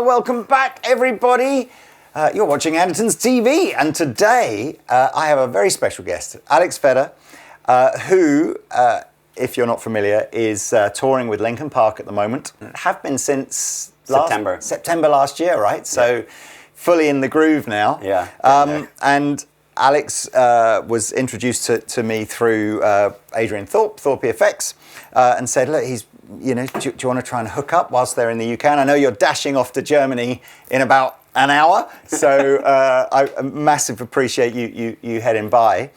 welcome back, everybody. You're watching Andertons TV, and today I have a very special guest, Alex Feder, who, if you're not familiar, is touring with Linkin Park at the moment. Have been since September last year, right? So fully in the groove now. Yeah. And Alex was introduced to me through Adrian Thorpe EFX, and said, look, he's, do you want to try and hook up whilst they're in the UK? And I know you're dashing off to Germany in about an hour, so I massively appreciate you heading by.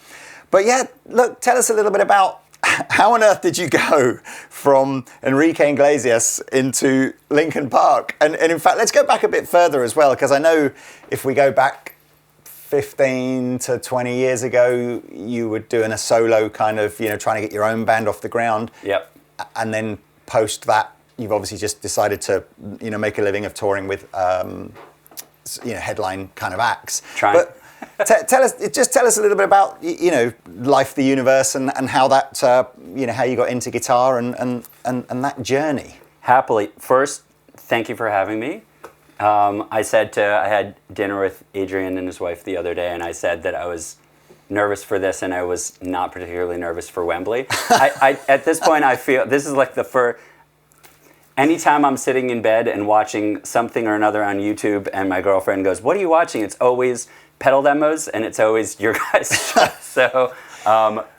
But yeah, look, tell us a little bit about how on earth did you go from Enrique Inglesias into Linkin Park? And in fact, let's go back a bit further as well, because I know if we go back 15 to 20 years ago, you were doing a solo kind of, trying to get your own band off the ground. Yep. And then post that, you've obviously just decided to, make a living of touring with, headline kind of acts. Trying. But tell us a little bit about, Life, the Universe, and how that, how you got into guitar and that journey. Happily. First, thank you for having me. I had dinner with Adrian and his wife the other day, and I said that I was nervous for this, and I was not particularly nervous for Wembley. At this point, I feel this is like anytime I'm sitting in bed and watching something or another on YouTube, and my girlfriend goes, "What are you watching?" It's always pedal demos, and it's always your guys' stuff. So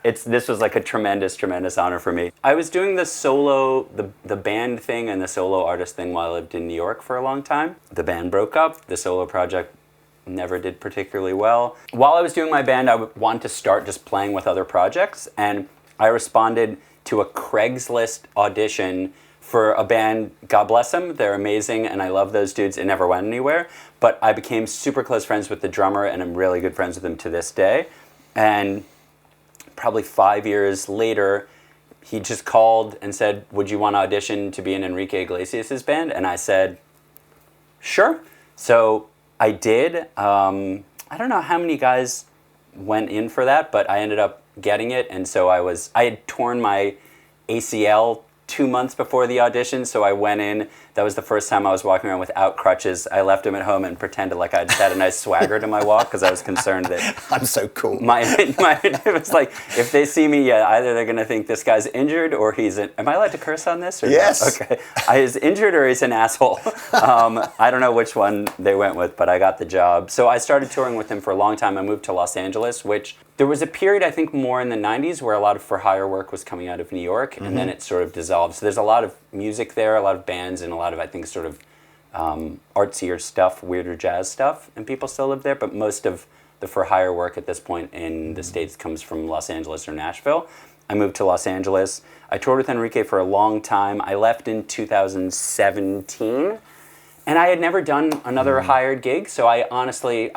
this was like a tremendous honor for me. I was doing the solo, the band thing and the solo artist thing while I lived in New York for a long time. The band broke up. The solo project never did particularly well. While I was doing my band, I wanted to start just playing with other projects, and I responded to a Craigslist audition for a band. God bless them, they're amazing, and I love those dudes. It never went anywhere, but I became super close friends with the drummer, and I'm really good friends with him to this day. And probably 5 years later, he just called and said, "Would you want to audition to be in Enrique Iglesias' band?" And I said, "Sure." So I did. I don't know how many guys went in for that, but I ended up getting it. And so I had torn my ACL 2 months before the audition, so I went in. That was the first time I was walking around without crutches. I left them at home and pretended like I just had a nice swagger to my walk, because I was concerned that I'm so cool. It was like, if they see me, either they're gonna think this guy's injured or am I allowed to curse on this? Or yes. No? Okay. He's injured or he's an asshole. I don't know which one they went with, but I got the job. So I started touring with him for a long time. I moved to Los Angeles, which there was a period, I think, more in the 90s where a lot of for-hire work was coming out of New York, and then it sort of dissolved. So there's a lot of music there, a lot of bands, and a lot of, I think, sort of artsier stuff, weirder jazz stuff, and people still live there, but most of the for-hire work at this point in the States comes from Los Angeles or Nashville. I moved to Los Angeles. I toured with Enrique for a long time. I left in 2017, and I had never done another hired gig, so I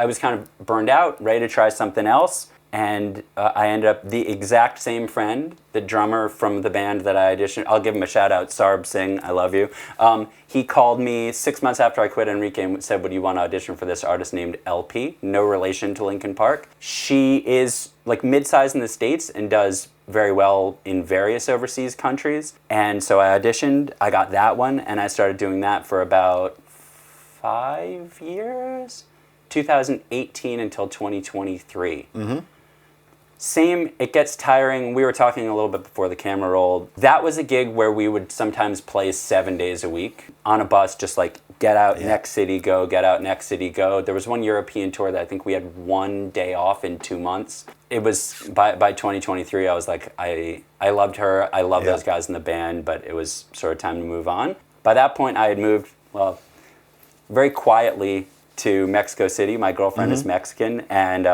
was kind of burned out, ready to try something else. And I ended up, the exact same friend, the drummer from the band that I auditioned, I'll give him a shout out, Sarb Singh, I love you. He called me 6 months after I quit Enrique and said, "Would you want to audition for this artist named LP?" No relation to Linkin Park. She is like mid-sized in the States and does very well in various overseas countries. And so I auditioned, I got that one, and I started doing that for about 5 years, 2018 until 2023. Mm-hmm. Same, it gets tiring. We were talking a little bit before the camera rolled. That was a gig where we would sometimes play 7 days a week on a bus, just like get out, next city, go, get out, next city, go. There was one European tour that I think we had 1 day off in 2 months. It was, by 2023, I was like, I loved her. I love those guys in the band, but it was sort of time to move on. By that point, I had moved, very quietly to Mexico City. My girlfriend is Mexican, and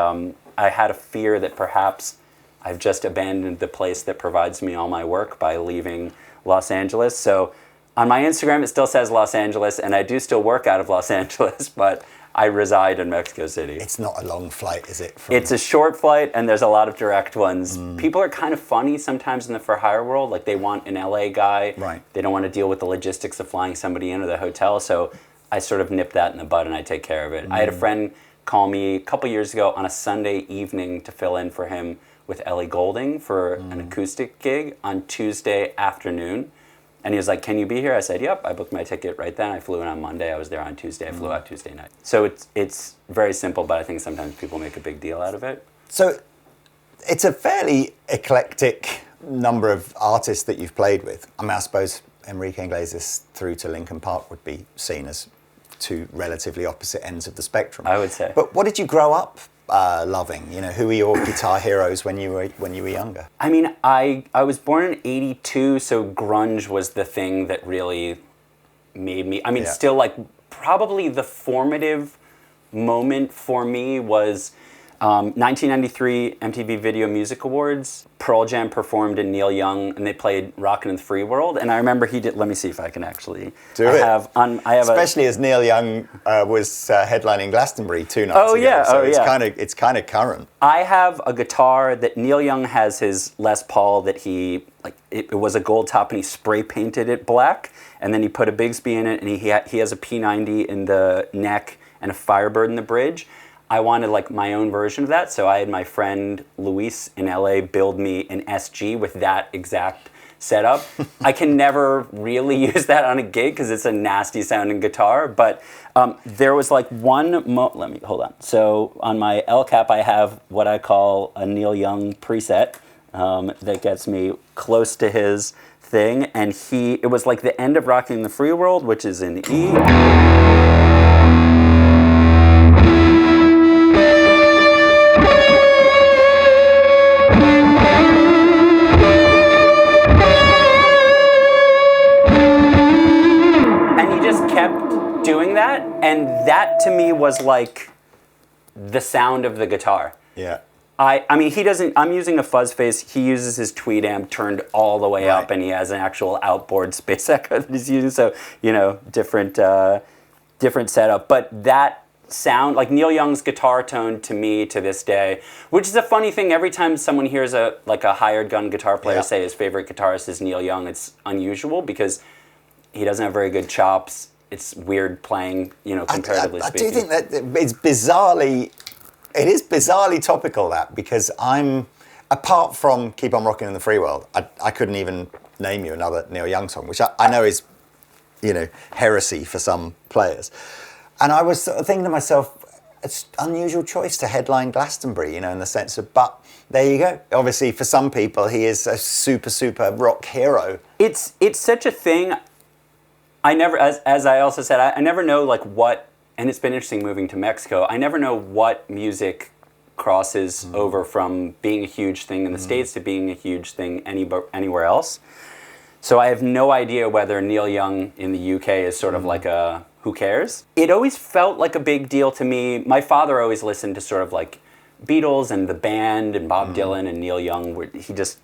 I had a fear that perhaps I've just abandoned the place that provides me all my work by leaving Los Angeles. So on my Instagram, it still says Los Angeles, and I do still work out of Los Angeles, but I reside in Mexico City. It's not a long flight, is it? It's a short flight, and there's a lot of direct ones. People are kind of funny sometimes in the for-hire world. Like, they want an LA guy. Right. They don't want to deal with the logistics of flying somebody into the hotel, so I sort of nip that in the bud and I take care of it. I had a friend call me a couple years ago on a Sunday evening to fill in for him with Ellie Goulding for an acoustic gig on Tuesday afternoon. And he was like, can you be here? I said, yep. I booked my ticket right then. I flew in on Monday. I was there on Tuesday. I flew out Tuesday night. So it's very simple, but I think sometimes people make a big deal out of it. So it's a fairly eclectic number of artists that you've played with. I mean, I suppose Enrique Iglesias through to Linkin Park would be seen as two relatively opposite ends of the spectrum. I would say. But what did you grow up loving? You know, who were your guitar heroes when you were younger? I mean, I was born in '82, so grunge was the thing that really made me. I mean, still like probably the formative moment for me was 1993 MTV Video Music Awards. Pearl Jam performed in Neil Young, and they played "Rockin' in the Free World." And I remember he did. Let me see if I can actually do it. Especially as Neil Young was headlining Glastonbury 2 nights ago. So it's kind of current. I have a guitar that Neil Young has his Les Paul that he it was a gold top and he spray painted it black, and then he put a Bigsby in it, and he has a P90 in the neck and a Firebird in the bridge. I wanted like my own version of that, so I had my friend Luis in LA build me an SG with that exact setup. I can never really use that on a gig because it's a nasty sounding guitar, but there was like let me, hold on. So on my L cap I have what I call a Neil Young preset that gets me close to his thing, and it was like the end of Rockin' in the Free World, which is in E. Doing that, and that to me was like the sound of the guitar. Yeah. I mean, he doesn't. I'm using a fuzz face. He uses his tweed amp turned all the way up, and he has an actual outboard space echo that he's using. So different setup. But that sound, like Neil Young's guitar tone, to me to this day, which is a funny thing. Every time someone hears a hired gun guitar player say his favorite guitarist is Neil Young, it's unusual because he doesn't have very good chops. It's weird playing, comparatively speaking. I do think that it is bizarrely topical, that, because apart from Keep On Rockin' in the Free World, I couldn't even name you another Neil Young song, which I know is, heresy for some players. And I was sort of thinking to myself, it's an unusual choice to headline Glastonbury, in the sense of, but there you go. Obviously, for some people, he is a super, super rock hero. It's such a thing. I never, as I also said, I never know like what, and it's been interesting moving to Mexico, I never know what music crosses over from being a huge thing in the States to being a huge thing anywhere else. So I have no idea whether Neil Young in the UK is sort of like a, who cares? It always felt like a big deal to me. My father always listened to sort of like Beatles and the band and Bob Dylan and Neil Young.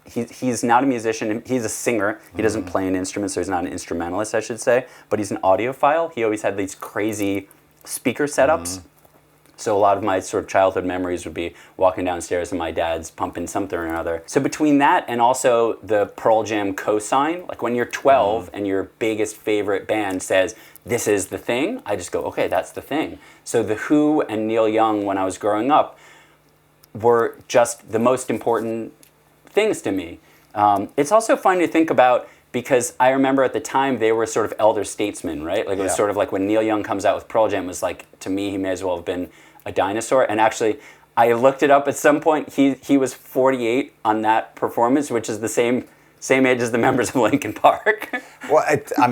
He's not a musician. He's a singer. He doesn't play an instrument, so he's not an instrumentalist, I should say. But he's an audiophile. He always had these crazy speaker setups. So a lot of my sort of childhood memories would be walking downstairs and my dad's pumping something or another. So between that and also the Pearl Jam cosign, like when you're 12 and your biggest favorite band says, this is the thing, I just go, okay, that's the thing. So The Who and Neil Young, when I was growing up, were just the most important things to me. It's also fun to think about because I remember at the time they were sort of elder statesmen, right? Like it was sort of like when Neil Young comes out with Pearl Jam, it was like, to me, he may as well have been a dinosaur. And actually, I looked it up at some point. He was 48 on that performance, which is the same age as the members of Linkin Park. Well, I'm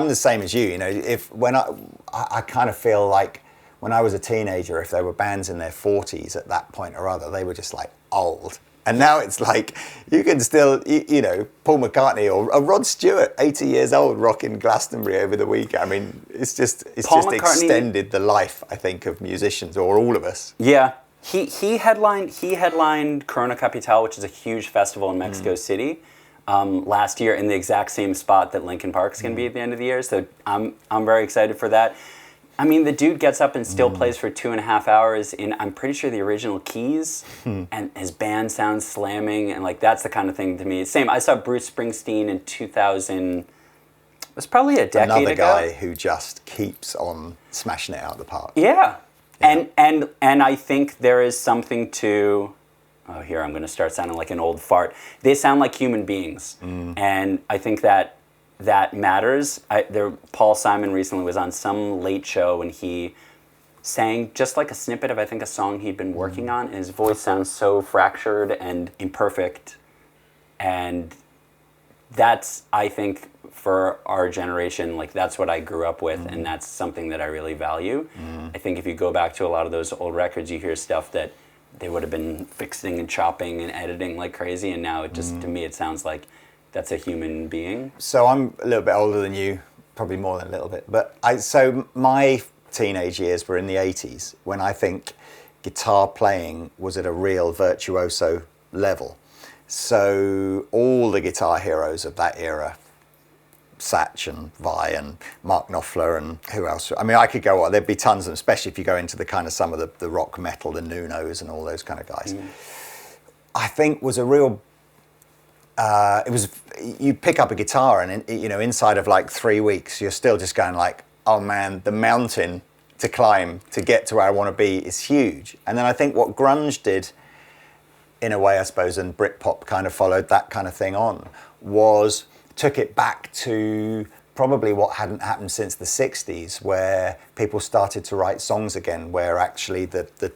the same as you. I kind of feel like when I was a teenager, if there were bands in their 40s at that point or other, they were just like old. And now it's like you can still, Paul McCartney or Rod Stewart, 80 years old, rocking Glastonbury over the weekend. I mean, it's just extended the life, I think, of musicians, or all of us. Yeah, he headlined Corona Capital, which is a huge festival in Mexico City, last year in the exact same spot that Linkin Park is going to be at the end of the year. So I'm very excited for that. I mean, the dude gets up and still plays for 2.5 hours in, I'm pretty sure, the original keys, and his band sounds slamming, and like that's the kind of thing to me. Same, I saw Bruce Springsteen in 2000, it was probably a decade ago. Another guy who just keeps on smashing it out of the park. Yeah. And I think there is something to, here I'm going to start sounding like an old fart. They sound like human beings, and I think that that matters. Paul Simon recently was on some late show and he sang just like a snippet of, I think, a song he'd been working on, and his voice sounds so fractured and imperfect. And that's, I think, for our generation, like that's what I grew up with, and that's something that I really value. I think if you go back to a lot of those old records, you hear stuff that they would have been fixing and chopping and editing like crazy, and now it just, to me, it sounds like that's a human being. So I'm a little bit older than you, probably more than a little bit, but so my teenage years were in the 80s, when I think guitar playing was at a real virtuoso level. So all the guitar heroes of that era, Satch and Vi and Mark Knopfler and who else? I mean, I could go on. There'd be tons of them, especially if you go into the kind of some of the rock metal, the Nunos and all those kind of guys. I think was a real. It was, you pick up a guitar and inside of like 3 weeks, you're still just going like, oh man, the mountain to climb to get to where I want to be is huge. And then I think what grunge did, in a way, I suppose, and Britpop kind of followed that kind of thing on, was took it back to probably what hadn't happened since the 60s, where people started to write songs again, where actually the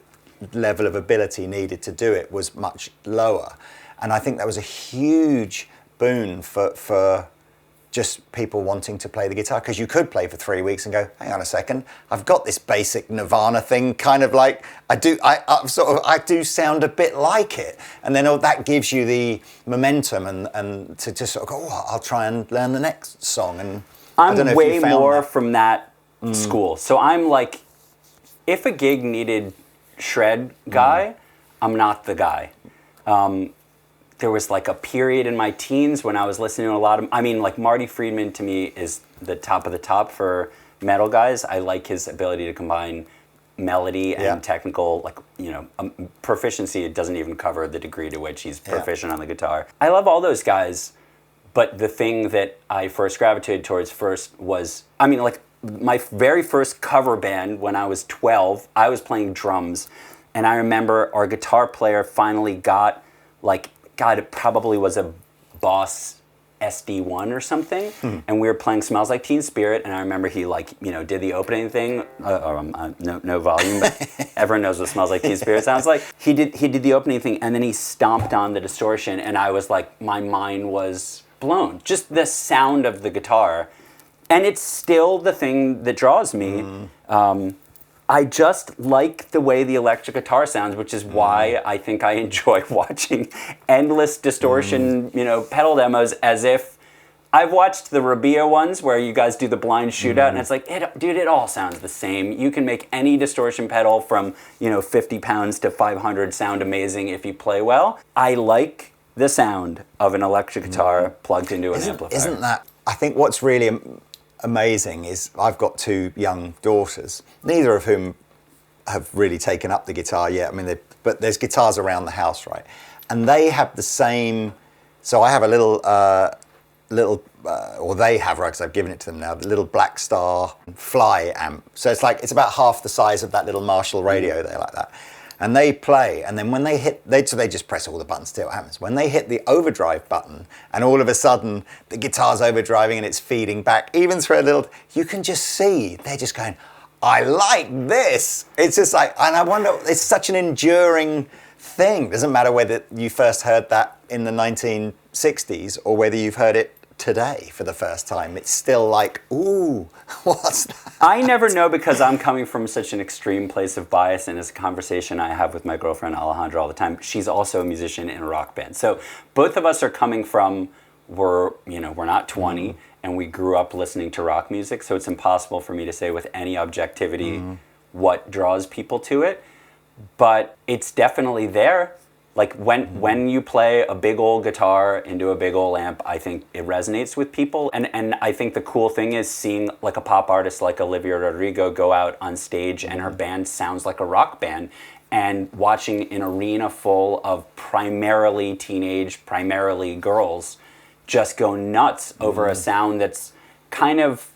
level of ability needed to do it was much lower. And I think that was a huge boon for just people wanting to play the guitar, because you could play for 3 weeks and go, hang on a second, I've got this basic Nirvana thing, kind of like I do sound a bit like it, and then that gives you the momentum and to just sort of go, oh, I'll try and learn the next song. And I'm I don't know way if you found more that. from that school. So I'm like, if a gig needed shred guy, I'm not the guy. There was like a period in my teens when I was listening to a lot of, like Marty Friedman to me is the top of the top for metal guys. I like his ability to combine melody and technical, proficiency. It doesn't even cover the degree to which he's proficient on the guitar. I love all those guys, but the thing that I first gravitated towards first was, my very first cover band when I was 12, I was playing drums, and I remember our guitar player finally got it probably was a Boss SD1 or something, and we were playing Smells Like Teen Spirit, and I remember he did the opening thing, no volume, but everyone knows what Smells Like Teen Spirit sounds like. He did the opening thing, and then he stomped on the distortion, and I was like, my mind was blown. Just the sound of the guitar, and it's still the thing that draws me. I just like the way the electric guitar sounds, which is why I think I enjoy watching endless distortion, pedal demos, as if I've watched the Rabia ones where you guys do the blind shootout, and it's like, dude, it all sounds the same. You can make any distortion pedal from, 50 pounds to 500 sound amazing if you play well. I like the sound of an electric guitar plugged into an amplifier. Isn't that, I think what's really amazing is I've got 2 young daughters, neither of whom have really taken up the guitar yet. But there's guitars around the house, right? And they have the same. So I have a little, or they have, right? Because I've given it to them now. The little Black Star Fly amp. So it's about half the size of that little Marshall radio there, like that. And they play, and then when they hit, they just press all the buttons, see what happens. When they hit the overdrive button, and all of a sudden the guitar's overdriving and it's feeding back, even through a little, you can just see, they're just going, I like this. It's just like, and I wonder, it's such an enduring thing. It doesn't matter whether you first heard that in the 1960s or whether you've heard it today for the first time. It's still like, ooh, what's that? I never know, because I'm coming from such an extreme place of bias, and it's a conversation I have with my girlfriend Alejandra all the time. She's also a musician in a rock band. So both of us are coming from, we're not 20, and we grew up listening to rock music, so it's impossible for me to say with any objectivity what draws people to it. But it's definitely there. Like when you play a big old guitar into a big old amp, I think it resonates with people. And I think the cool thing is seeing like a pop artist like Olivia Rodrigo go out on stage and her band sounds like a rock band, and watching an arena full of primarily teenage, primarily girls just go nuts over a sound that's kind of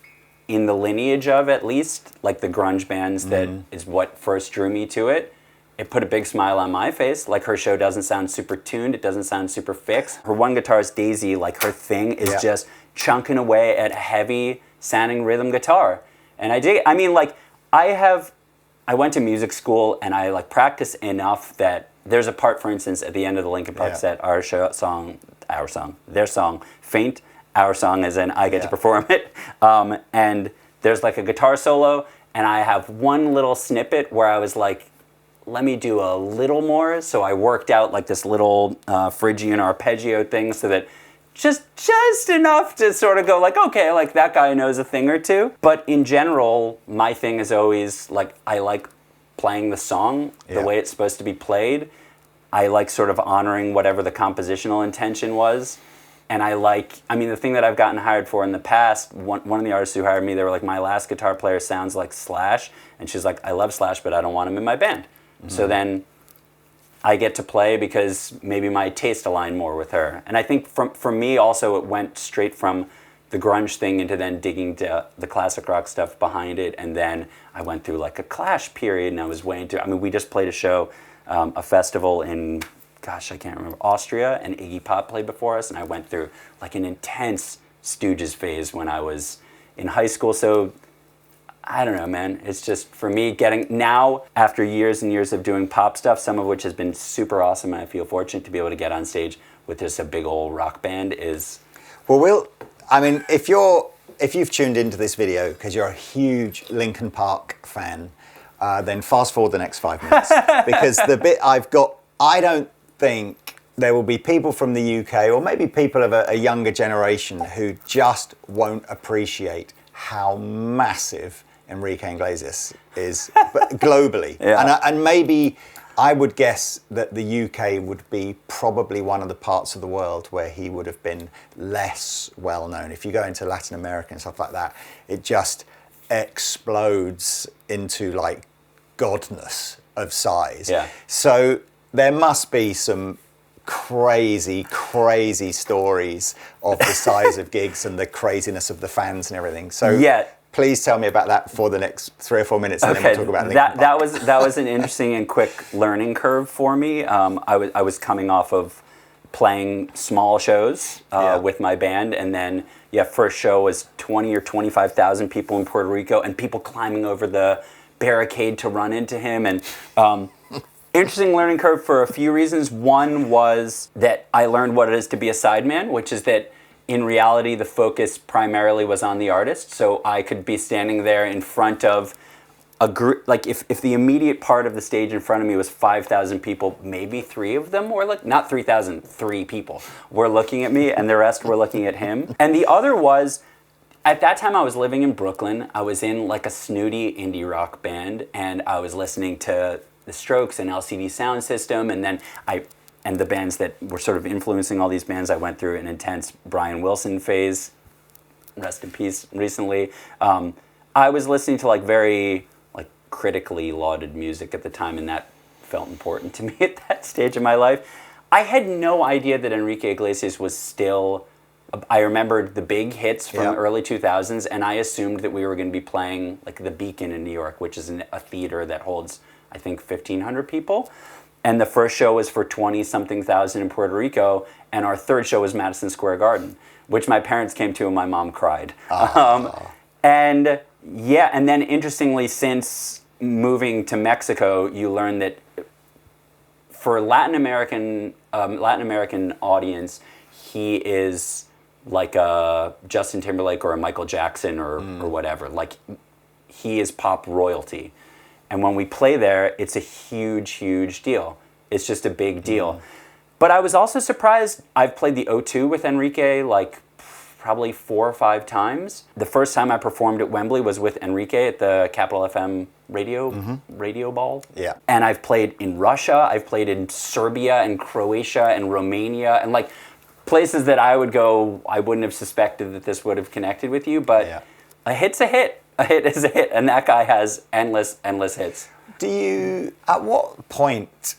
in the lineage of, at least, like the grunge bands that is what first drew me to it. it put a big smile on my face. Like, her show doesn't sound super tuned. It doesn't sound super fixed. Her one guitarist, Daisy, like, her thing is just chunking away at a heavy sounding rhythm guitar. And I dig it. I mean, like, I went to music school and I like practice enough that there's a part, for instance, at the end of the Linkin Park set, their song, Faint, our song as in I get to perform it. And there's like a guitar solo, and I have one little snippet where I was like, let me do a little more. So I worked out like this little Phrygian arpeggio thing so that just enough to sort of go like, okay, like that guy knows a thing or two. But in general, my thing is always like, I like playing the song the way it's supposed to be played. I like sort of honoring whatever the compositional intention was. And the thing that I've gotten hired for in the past, one of the artists who hired me, they were like, my last guitar player sounds like Slash. And she's like, I love Slash, but I don't want him in my band. Mm-hmm. So then I get to play because maybe my taste aligned more with her. And I think for me also, it went straight from the grunge thing into then digging to the classic rock stuff behind it. And then I went through like a Clash period, and I was way into, we just played a show, a festival in, gosh, I can't remember, Austria, and Iggy Pop played before us, and I went through like an intense Stooges phase when I was in high school. So I don't know, man. It's just, for me, getting now, after years and years of doing pop stuff, some of which has been super awesome, and I feel fortunate to be able to get on stage with just a big old rock band is... Well, if you've tuned into this video because you're a huge Linkin Park fan, then fast forward the next 5 minutes. Because the bit I've got, I don't think there will be people from the UK, or maybe people of a younger generation, who just won't appreciate how massive Enrique Inglesias is globally. And maybe I would guess that the UK would be probably one of the parts of the world where he would have been less well known. If you go into Latin America and stuff like that, it just explodes into like godness of size. So there must be some crazy stories of the size of gigs and the craziness of the fans and everything. So please tell me about that for the next 3 or 4 minutes, and then we'll talk about Linkin Park. That was an interesting and quick learning curve for me. I was coming off of playing small shows with my band, and then first show was 20 or 25,000 people in Puerto Rico, and people climbing over the barricade to run into him. And interesting learning curve for a few reasons. One was that I learned what it is to be a sideman, which is that in reality, the focus primarily was on the artist. So I could be standing there in front of a group, like if the immediate part of the stage in front of me was 5,000 people, maybe 3 of them were not 3,000, 3 people were looking at me, and the rest were looking at him. And the other was, at that time I was living in Brooklyn. I was in like a snooty indie rock band, and I was listening to The Strokes and LCD Sound System, and then and the bands that were sort of influencing all these bands. I went through an intense Brian Wilson phase, rest in peace, recently. I was listening to like very like critically lauded music at the time, and that felt important to me at that stage of my life. I had no idea that Enrique Iglesias was still... I remembered the big hits from the early 2000s, and I assumed that we were going to be playing like the Beacon in New York, which is a theater that holds, I think, 1,500 people. And the first show was for 20-something thousand in Puerto Rico, and our third show was Madison Square Garden, which my parents came to and my mom cried. And then interestingly, since moving to Mexico, you learn that for Latin American audience, he is like a Justin Timberlake or a Michael Jackson or whatever. Like, he is pop royalty. And when we play there, it's a huge, huge deal. It's just a big deal. But I was also surprised. I've played the O2 with Enrique like probably 4 or 5 times. The first time I performed at Wembley was with Enrique at the Capital FM radio ball. And I've played in Russia. I've played in Serbia and Croatia and Romania, and like places that I would go, I wouldn't have suspected that this would have connected with you. But a hit's a hit. A hit is a hit, and that guy has endless hits. Do you, at what point,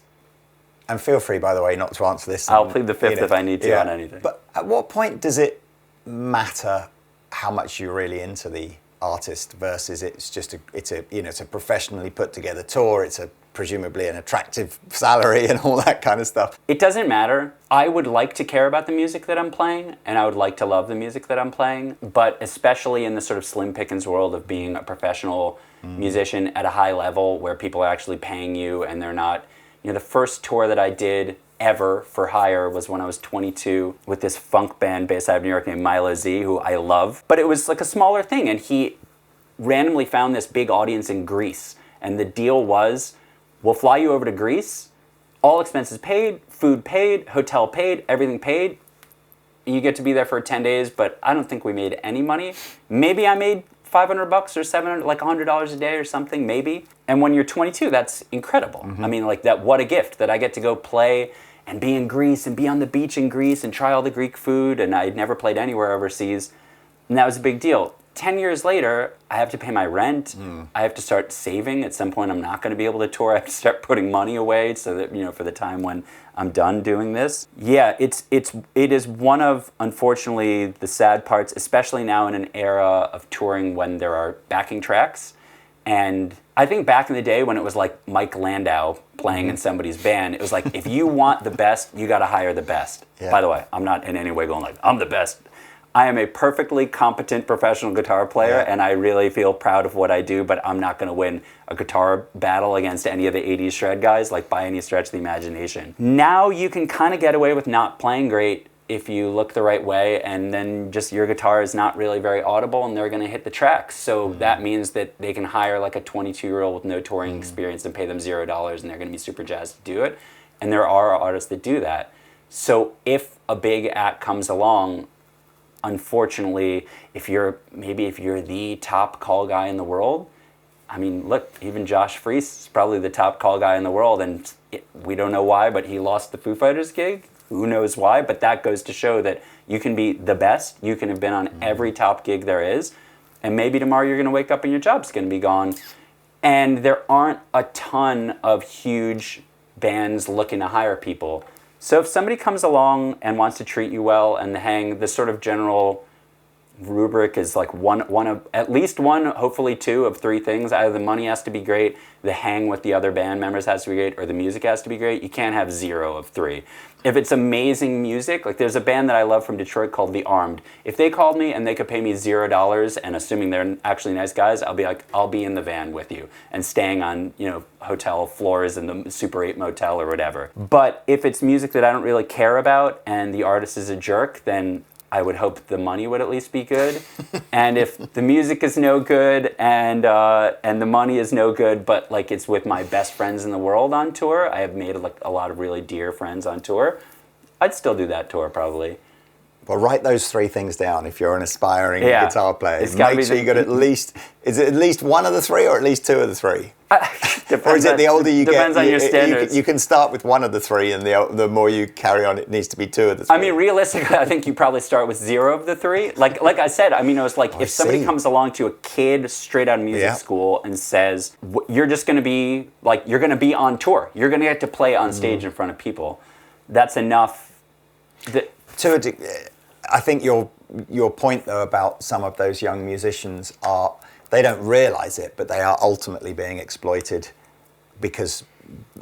and feel free, by the way, not to answer this. I'll plead the fifth if I need to on anything. But at what point does it matter how much you're really into the artist versus it's a professionally put together tour, it's a presumably an attractive salary and all that kind of stuff. It doesn't matter. I would like to care about the music that I'm playing, and I would like to love the music that I'm playing, but especially in the sort of slim pickings world of being a professional musician at a high level where people are actually paying you and they're not, the first tour that I did ever for hire was when I was 22 with this funk band based out of New York named Milo Z, who I love. But it was like a smaller thing, and he randomly found this big audience in Greece. And the deal was, we'll fly you over to Greece, all expenses paid, food paid, hotel paid, everything paid. You get to be there for 10 days, but I don't think we made any money. Maybe I made $500 or $700, like $100 a day or something, maybe. And when you're 22, that's incredible. I mean, like that, what a gift that I get to go play and be in Greece and be on the beach in Greece and try all the Greek food. And I'd never played anywhere overseas. And that was a big deal. 10 years later, I have to pay my rent. I have to start saving. At some point, I'm not going to be able to tour. I have to start putting money away so that, for the time when I'm done doing this. Yeah, it is one of, unfortunately, the sad parts, especially now in an era of touring when there are backing tracks. And I think back in the day when it was like Mike Landau playing in somebody's band, it was like, if you want the best, you got to hire the best. Yeah. By the way, I'm not in any way going like, I'm the best. I am a perfectly competent professional guitar player, and I really feel proud of what I do, but I'm not going to win a guitar battle against any of the 80s shred guys, like by any stretch of the imagination. Now you can kind of get away with not playing great if you look the right way, and then just your guitar is not really very audible, and they're going to hit the tracks. So that means that they can hire like a 22-year-old with no touring experience and pay them $0, and they're going to be super jazzed to do it. And there are artists that do that. So if a big act comes along, unfortunately, if you're the top call guy in the world, I mean, look, even Josh Freese is probably the top call guy in the world, and we don't know why, but he lost the Foo Fighters gig. Who knows why? But that goes to show that you can be the best. You can have been on every top gig there is, and maybe tomorrow you're going to wake up and your job's going to be gone. And there aren't a ton of huge bands looking to hire people. So if somebody comes along and wants to treat you well and hang, the sort of general rubric is like at least one, hopefully two of three things. Either the money has to be great, the hang with the other band members has to be great, or the music has to be great. You can't have 0 of 3. If it's amazing music, like there's a band that I love from Detroit called The Armed. If they called me and they could pay me $0, and assuming they're actually nice guys, I'll be like, I'll be in the van with you and staying on, hotel floors in the Super 8 motel or whatever. But if it's music that I don't really care about and the artist is a jerk, then I would hope the money would at least be good. And if the music is no good and the money is no good, but like it's with my best friends in the world on tour, I have made like a lot of really dear friends on tour, I'd still do that tour probably. Well, write those 3 things down if you're an aspiring guitar player. Make sure you got is it at least one of the 3 or at least 2 of the 3? Or is it the older you get? Depends on your standards. You can start with one of the 3, and the more you carry on, it needs to be 2 of the 3. I mean, realistically, I think you probably start with 0 of the 3. Like I said, I mean, it was like if somebody comes along to a kid straight out of music school and says, you're just going to be, like, you're going to be on tour. You're going to get to play on stage in front of people. That's enough. I think your point, though, about some of those young musicians they don't realize it, but they are ultimately being exploited because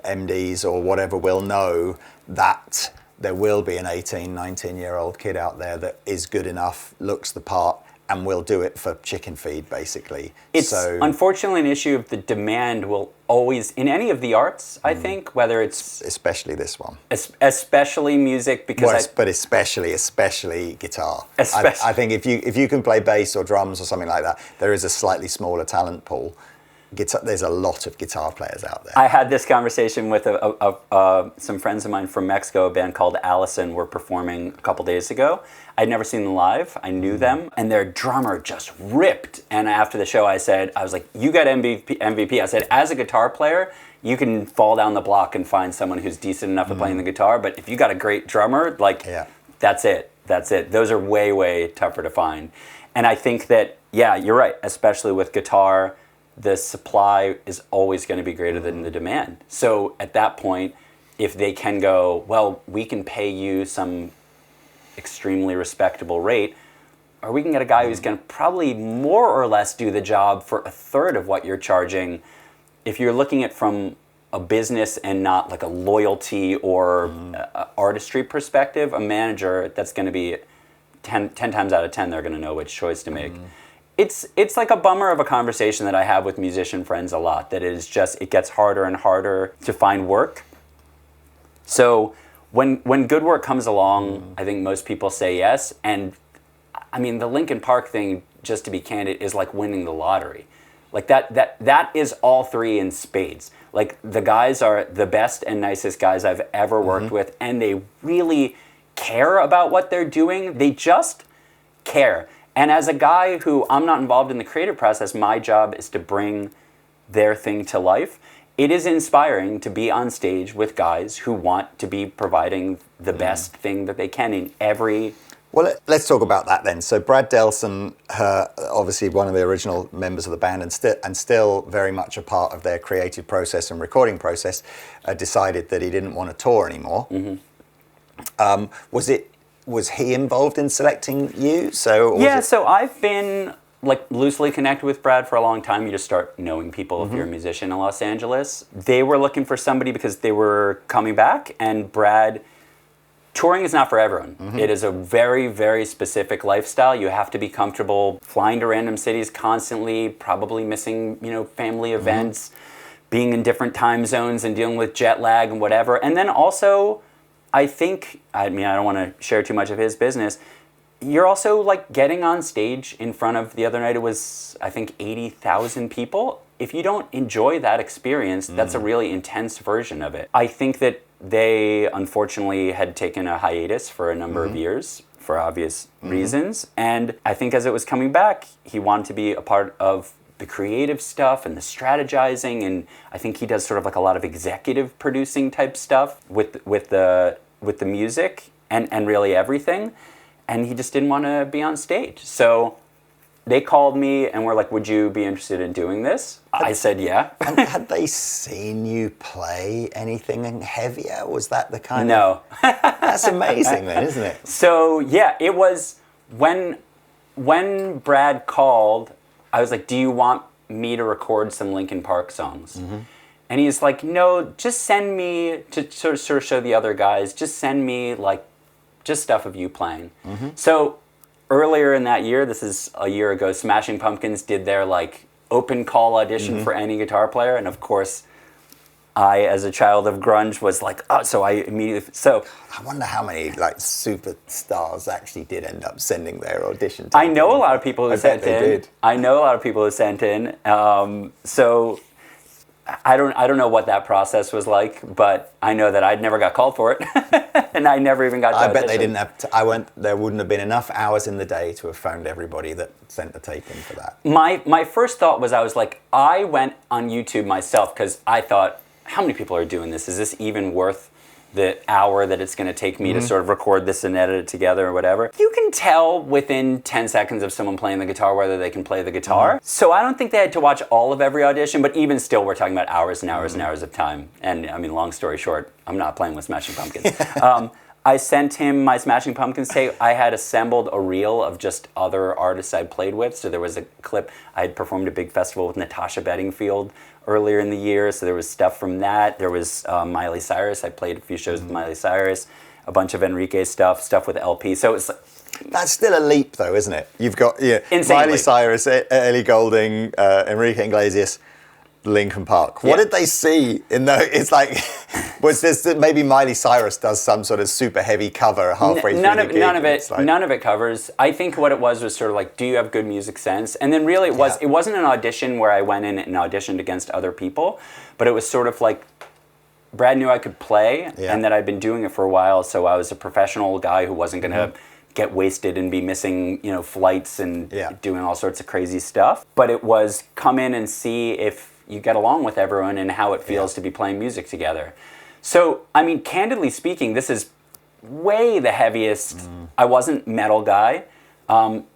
MDs or whatever will know that there will be an 18, 19-year-old kid out there that is good enough, looks the part, and will do it for chicken feed, basically. It's unfortunately an issue of the demand will always, in any of the arts, I think, whether it's... Especially this one. Especially music, because but especially guitar. I think if you can play bass or drums or something like that, there is a slightly smaller talent pool. There's a lot of guitar players out there. I had this conversation with some friends of mine from Mexico. A band called Allison were performing a couple days ago. I'd never seen them live. I knew them, and their drummer just ripped. And after the show, I was like, you got MVP. I said, as a guitar player, you can fall down the block and find someone who's decent enough at playing the guitar. But if you got a great drummer, that's it. Those are way, way tougher to find. And I think that, you're right, especially with guitar, the supply is always going to be greater than the demand. So at that point, if they can go, well, we can pay you some extremely respectable rate, or we can get a guy who's going to probably more or less do the job for a third of what you're charging. If you're looking at from a business and not like a loyalty or artistry perspective, a manager that's going to be 10 times out of 10, they're going to know which choice to make. It's like a bummer of a conversation that I have with musician friends a lot, that it gets harder and harder to find work. So when good work comes along, I think most people say yes. And I mean, the Linkin Park thing, just to be candid, is like winning the lottery. Like that is all three in spades. Like the guys are the best and nicest guys I've ever worked with, and they really care about what they're doing. They just care. And as a guy who, I'm not involved in the creative process, my job is to bring their thing to life. It is inspiring to be on stage with guys who want to be providing the best thing that they can in every... Well, let's talk about that then. So Brad Delson, obviously one of the original members of the band and still very much a part of their creative process and recording process, decided that he didn't want to tour anymore. Was he involved in selecting you? So I've been like loosely connected with Brad for a long time. You just start knowing people if you're a musician in Los Angeles. They were looking for somebody because they were coming back, and Brad... Touring is not for everyone. It is a very, very specific lifestyle. You have to be comfortable flying to random cities constantly, probably missing, family events, being in different time zones and dealing with jet lag and whatever. And then also, I don't want to share too much of his business. You're also like getting on stage in front of, the other night it was, I think, 80,000 people. If you don't enjoy that experience, that's a really intense version of it. I think that they unfortunately had taken a hiatus for a number of years for obvious reasons. And I think as it was coming back, he wanted to be a part of the creative stuff and the strategizing. And I think he does sort of like a lot of executive producing type stuff with the music and really everything. And he just didn't want to be on stage. So they called me and were like, would you be interested in doing this? I said, yeah. And had they seen you play anything heavier? Was that the kind of... No. That's amazing then, isn't it? So, yeah, it was when Brad called, I was like, do you want me to record some Linkin Park songs? And he's like, no, just send me, to sort of show the other guys, just send me, like, just stuff of you playing. So... Earlier in that year, this is a year ago, Smashing Pumpkins did their like open call audition for any guitar player, and of course, I, as a child of grunge, was like, oh, so I immediately. So I wonder how many like superstars actually did end up sending their audition. I know a lot of people who sent in. I know a lot of people who sent in. So I don't know what that process was like, but I know that I'd never got called for it, and I never even got to audition. I bet they didn't have. There wouldn't have been enough hours in the day to have phoned everybody that sent the tape in for that. My first thought was, I went on YouTube myself because I thought, how many people are doing this? Is this even worth the hour that it's going to take me to sort of record this and edit it together or whatever? You can tell within 10 seconds of someone playing the guitar whether they can play the guitar. So I don't think they had to watch all of every audition, but even still, we're talking about hours and hours and hours of time. And I mean, long story short, I'm not playing with Smashing Pumpkins. I sent him my Smashing Pumpkins tape. I had assembled a reel of just other artists I'd played with. So there was a clip. I had performed a big festival with Natasha Bedingfield earlier in the year. So there was stuff from that. There was Miley Cyrus. I played a few shows with Miley Cyrus. A bunch of Enrique stuff with LP. So it's... That's still a leap, though, isn't it? You've got Miley Cyrus, Ellie Goulding, Enrique Iglesias, Linkin Park. What did they see in the? It's like, was this maybe Miley Cyrus does some sort of super heavy cover halfway through the gig? None of it covers. I think what it was sort of like, do you have good music sense? And then really it wasn't an audition where I went in and auditioned against other people, but it was sort of like, Brad knew I could play and that I'd been doing it for a while, so I was a professional guy who wasn't going to get wasted and be missing, flights and doing all sorts of crazy stuff. But it was come in and see if you get along with everyone and how it feels to be playing music together. So, I mean, candidly speaking, this is way the heaviest. I wasn't metal guy.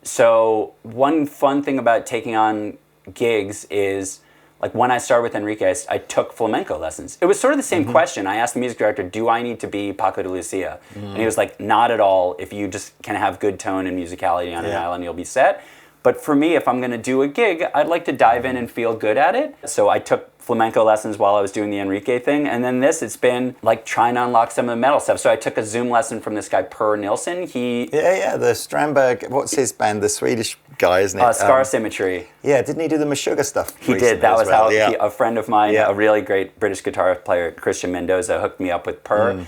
So one fun thing about taking on gigs is, like when I started with Enrique, I took flamenco lessons. It was sort of the same question. I asked the music director, do I need to be Paco de Lucia? And he was like, not at all. If you just can have good tone and musicality on an island, you'll be set. But for me, if I'm going to do a gig, I'd like to dive in and feel good at it. So I took flamenco lessons while I was doing the Enrique thing. And then it's been like trying to unlock some of the metal stuff. So I took a Zoom lesson from this guy, Per Nilsson. The Strandberg, what's his band? The Swedish guy, isn't it? Scar Symmetry. Yeah, didn't he do the Meshuggah stuff? He did. That was how a friend of mine, a really great British guitar player, Christian Mendoza, hooked me up with Per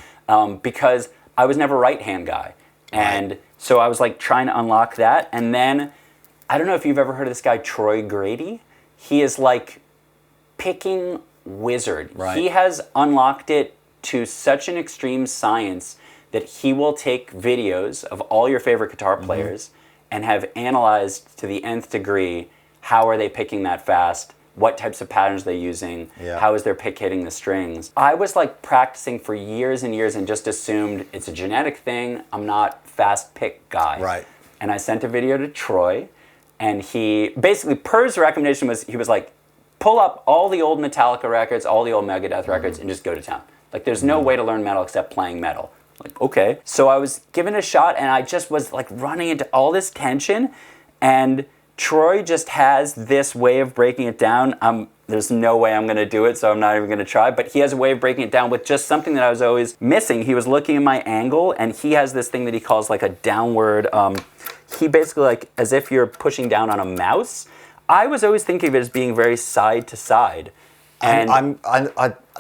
because I was never right-hand guy. And so I was like trying to unlock that. And then, I don't know if you've ever heard of this guy, Troy Grady. He is like picking wizard. Right. He has unlocked it to such an extreme science that he will take videos of all your favorite guitar players and have analyzed to the nth degree how are they picking that fast, what types of patterns they're using, how is their pick hitting the strings. I was like practicing for years and years and just assumed it's a genetic thing. I'm not fast pick guy. Right. And I sent a video to Troy, and he basically, Per's recommendation was, he was like, pull up all the old Metallica records, all the old Megadeth records, and just go to town. Like, there's no way to learn metal except playing metal. Like, okay. So I was given a shot, and I just was like running into all this tension, and Troy just has this way of breaking it down. There's no way I'm going to do it, so I'm not even going to try. But he has a way of breaking it down with just something that I was always missing. He was looking at my angle, and he has this thing that he calls like a downward. He basically, like, as if you're pushing down on a mouse. I was always thinking of it as being very side to side. And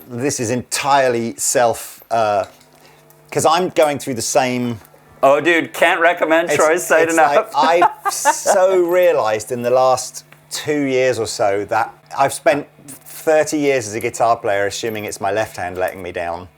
this is entirely self, because I'm going through the same. Oh, dude, can't recommend Troy's site enough. Like, I've so realised in the last 2 years or so that I've spent 30 years as a guitar player assuming it's my left hand letting me down.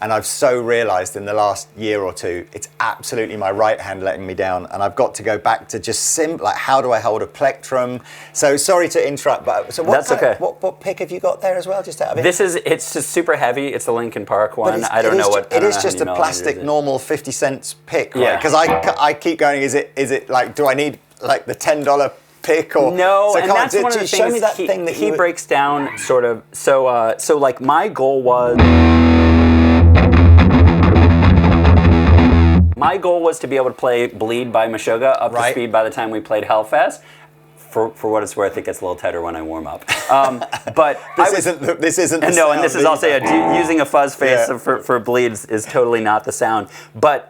And I've so realised in the last year or two, it's absolutely my right hand letting me down. And I've got to go back to just like, how do I hold a plectrum? So sorry to interrupt, but so That's okay. What pick have you got there as well, just out of it? It's just super heavy. It's a Linkin Park one. I don't know what. It is just a plastic normal 50 cents pick, right? Because I keep going, is it like, do I need like the $10 pick or no? So and that's one of the things. Show me that thing that he breaks down sort of. So like my goal was. My goal was to be able to play Bleed by Meshuggah up to speed by the time we played Hellfest. For what it's worth, it gets a little tighter when I warm up. But this isn't. And no, and this is also using a fuzz face for Bleed is totally not the sound. But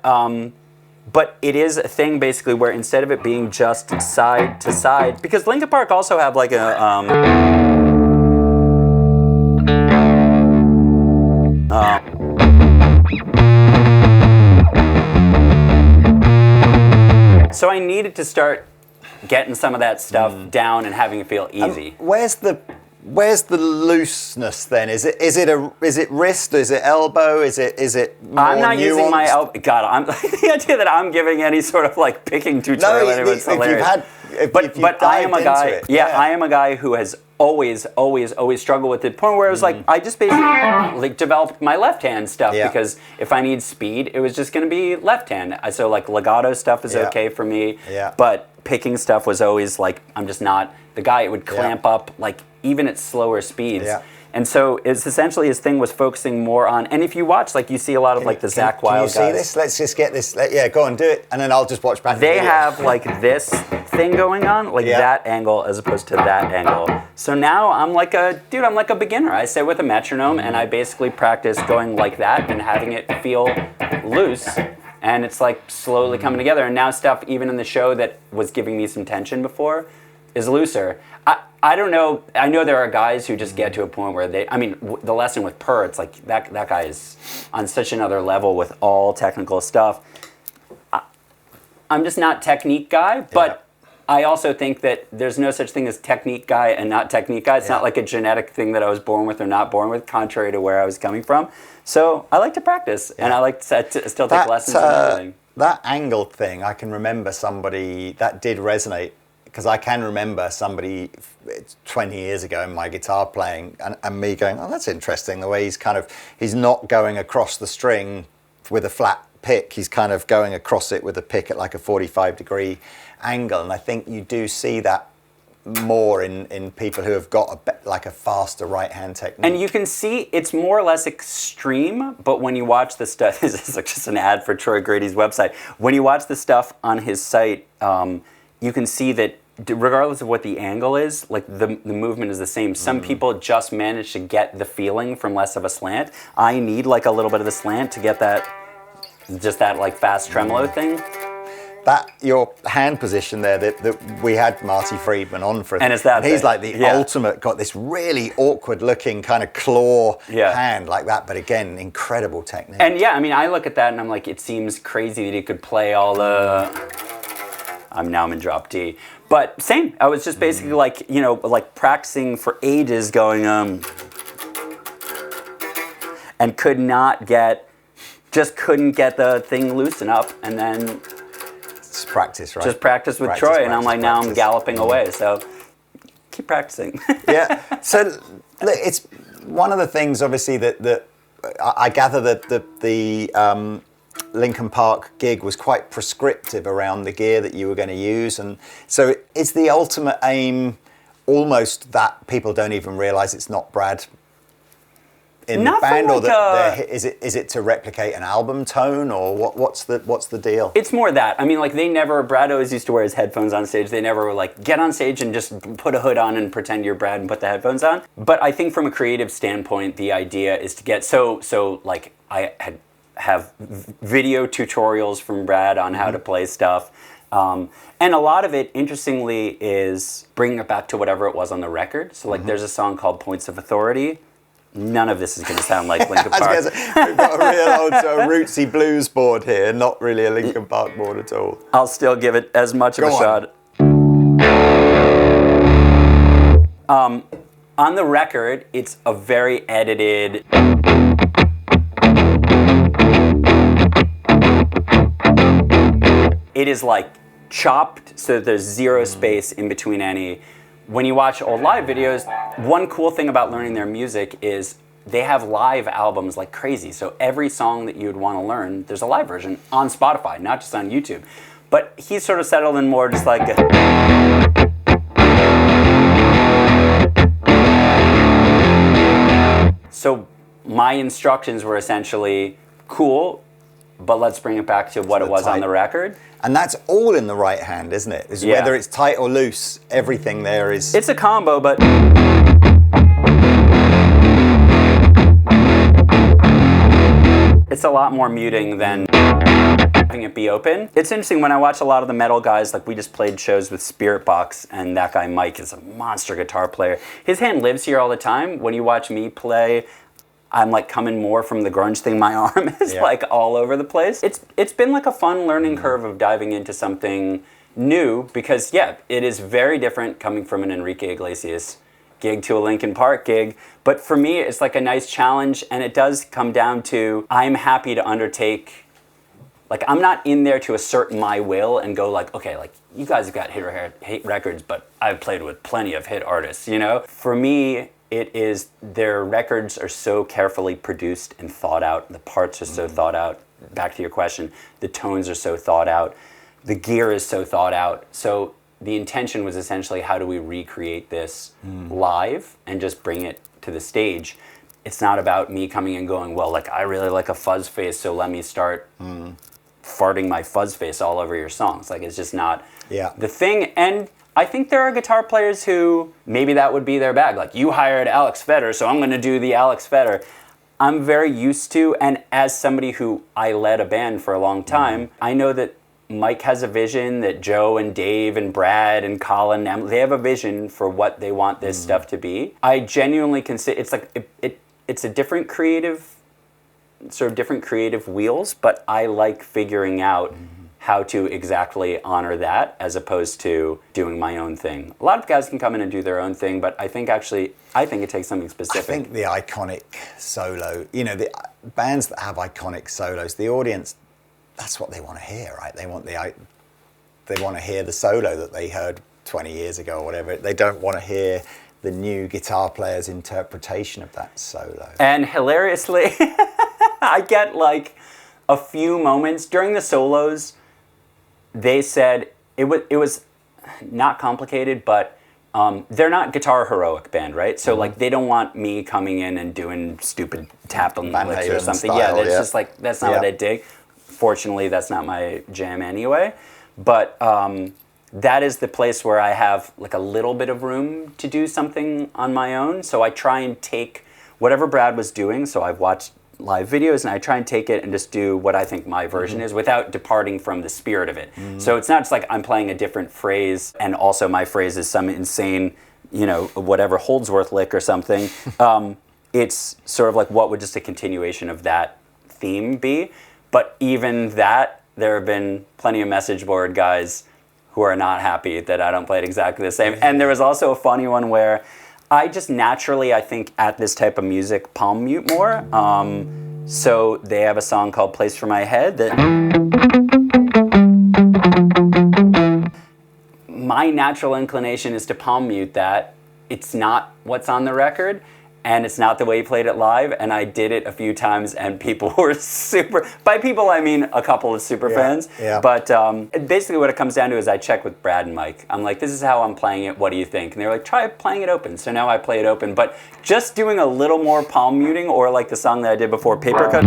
it is a thing basically where instead of it being just side to side, because Linkin Park also have like a. So I needed to start getting some of that stuff down and having it feel easy. Where's the looseness then? Is it wrist? Is it elbow? Is it more I'm not nuanced? using my elbow. God, the idea that I'm giving any sort of like picking tutorial. It's hilarious. But I am a guy. I am a guy who has always struggled with it. The point where it was like I just basically like developed my left hand stuff because if I need speed, it was just going to be left hand. So like legato stuff is okay for me. But picking stuff was always like I'm just not the guy. It would clamp up like even at slower speeds. And so it's essentially his thing was focusing more on, and if you watch, like you see a lot of like the Zakk Wylde guys. Can you see this? Let's just get this. Go on, do it, and then I'll just watch back. They have like this thing going on, like that angle as opposed to that angle. So now I'm like a beginner. I sit with a metronome and I basically practice going like that and having it feel loose. And it's like slowly coming together. And now stuff, even in the show that was giving me some tension before, is looser. I don't know. I know there are guys who just get to a point where the lesson with Per, it's like that guy is on such another level with all technical stuff. I'm just not technique guy, but I also think that there's no such thing as technique guy and not technique guy. It's not like a genetic thing that I was born with or not born with, contrary to where I was coming from. So I like to practice, and I like to still take lessons and everything. That angle thing, I can remember somebody that did resonate. Because I can remember somebody 20 years ago in my guitar playing and me going, oh, that's interesting. The way he's not going across the string with a flat pick. He's kind of going across it with a pick at like a 45-degree angle. And I think you do see that more in people who have got a faster right-hand technique. And you can see it's more or less extreme, but when you watch the stuff, this is just an ad for Troy Grady's website. When you watch the stuff on his site, you can see that regardless of what the angle is, like the movement is the same. Some people just manage to get the feeling from less of a slant. I need like a little bit of the slant to get that, just that like fast tremolo thing. That your hand position there that we had Marty Friedman on for, and it's that he's thing. like the ultimate, got this really awkward looking kind of claw hand like that, but again, incredible technique. And yeah, I mean, I look at that and I'm like, it seems crazy that he could play all the. I'm in drop D, but same. I was just basically like, you know, like practicing for ages, going and couldn't get the thing loose enough, and then. Just practice, right? Just practice with Troy, and I'm like, now I'm galloping away, so keep practicing. Yeah, so look, it's one of the things, obviously, that I gather that the Linkin Park gig was quite prescriptive around the gear that you were going to use, and so it's the ultimate aim, almost, that people don't even realise it's not Brad in the band, or that is it to replicate an album tone, or what's the deal? It's more that. I mean, like Brad always used to wear his headphones on stage. They never were like, get on stage and just put a hood on and pretend you're Brad and put the headphones on. But I think from a creative standpoint, the idea is to get so like I have video tutorials from Brad on how to play stuff. And a lot of it, interestingly, is bringing it back to whatever it was on the record. So like there's a song called Points of Authority. None of this is going to sound like Linkin Park. We've got a real old rootsy blues board here, not really a Linkin Park board at all. I'll still give it as much of a shot. On the record, it's a very edited. It is like chopped, so there's zero space in between any. When you watch old live videos, one cool thing about learning their music is they have live albums like crazy. So every song that you would want to learn, there's a live version on Spotify, not just on YouTube. But he's sort of settled in more just like So my instructions were essentially, cool, but let's bring it back to what it was on the record. And that's all in the right hand, isn't it? Whether it's tight or loose, everything there is... It's a combo, but... It's a lot more muting than having it be open. It's interesting, when I watch a lot of the metal guys, like we just played shows with Spirit Box, and that guy Mike is a monster guitar player. His hand lives here all the time. When you watch me play, I'm like coming more from the grunge thing. My arm is like all over the place. It's been like a fun learning curve of diving into something new, because it is very different coming from an Enrique Iglesias gig to a Linkin Park gig. But for me, it's like a nice challenge, and it does come down to, I'm happy to undertake, like I'm not in there to assert my will and go like, okay, like you guys have got hit records, but I've played with plenty of hit artists, you know? For me, it is, their records are so carefully produced and thought out. The parts are so thought out. Back to your question, the tones are so thought out. The gear is so thought out. So the intention was essentially, how do we recreate this live and just bring it to the stage? It's not about me coming and going, well, like I really like a fuzz face, so let me start farting my fuzz face all over your songs. Like it's just not the thing. And I think there are guitar players who maybe that would be their bag. Like, you hired Alex Fetter, so I'm going to do the Alex Fetter. I'm very used to, and as somebody who I led a band for a long time, I know that Mike has a vision, that Joe and Dave and Brad and Colin, they have a vision for what they want this stuff to be. I genuinely consider, it's like, it's a different creative, sort of different creative wheels, but I like figuring out how to exactly honor that as opposed to doing my own thing. A lot of guys can come in and do their own thing, but I think it takes something specific. I think the iconic solo, you know, the bands that have iconic solos, the audience, that's what they want to hear, right? They want to hear the solo that they heard 20 years ago or whatever. They don't want to hear the new guitar player's interpretation of that solo. And hilariously, I get like a few moments during the solos. They said it was not complicated, but they're not guitar heroic band, right? So like they don't want me coming in and doing stupid tapping licks or something. Style, that's just like, that's not what I dig. Fortunately, that's not my jam anyway. But that is the place where I have like a little bit of room to do something on my own. So I try and take whatever Brad was doing. So I've watched live videos and I try and take it and just do what I think my version is without departing from the spirit of it. So it's not just like I'm playing a different phrase and also my phrase is some insane, you know, whatever Holdsworth lick or something. It's sort of like what would just a continuation of that theme be. But even that, there have been plenty of message board guys who are not happy that I don't play it exactly the same. And there was also a funny one where I just naturally, I think, at this type of music, palm mute more. So they have a song called Place for My Head that my natural inclination is to palm mute that. It's not what's on the record, and it's not the way he played it live, and I did it a few times, and people were super, by people I mean a couple of super fans, but basically what it comes down to is I check with Brad and Mike. I'm like, this is how I'm playing it, what do you think? And they're like, try playing it open. So now I play it open, but just doing a little more palm muting, or like the song that I did before, Paper Cut,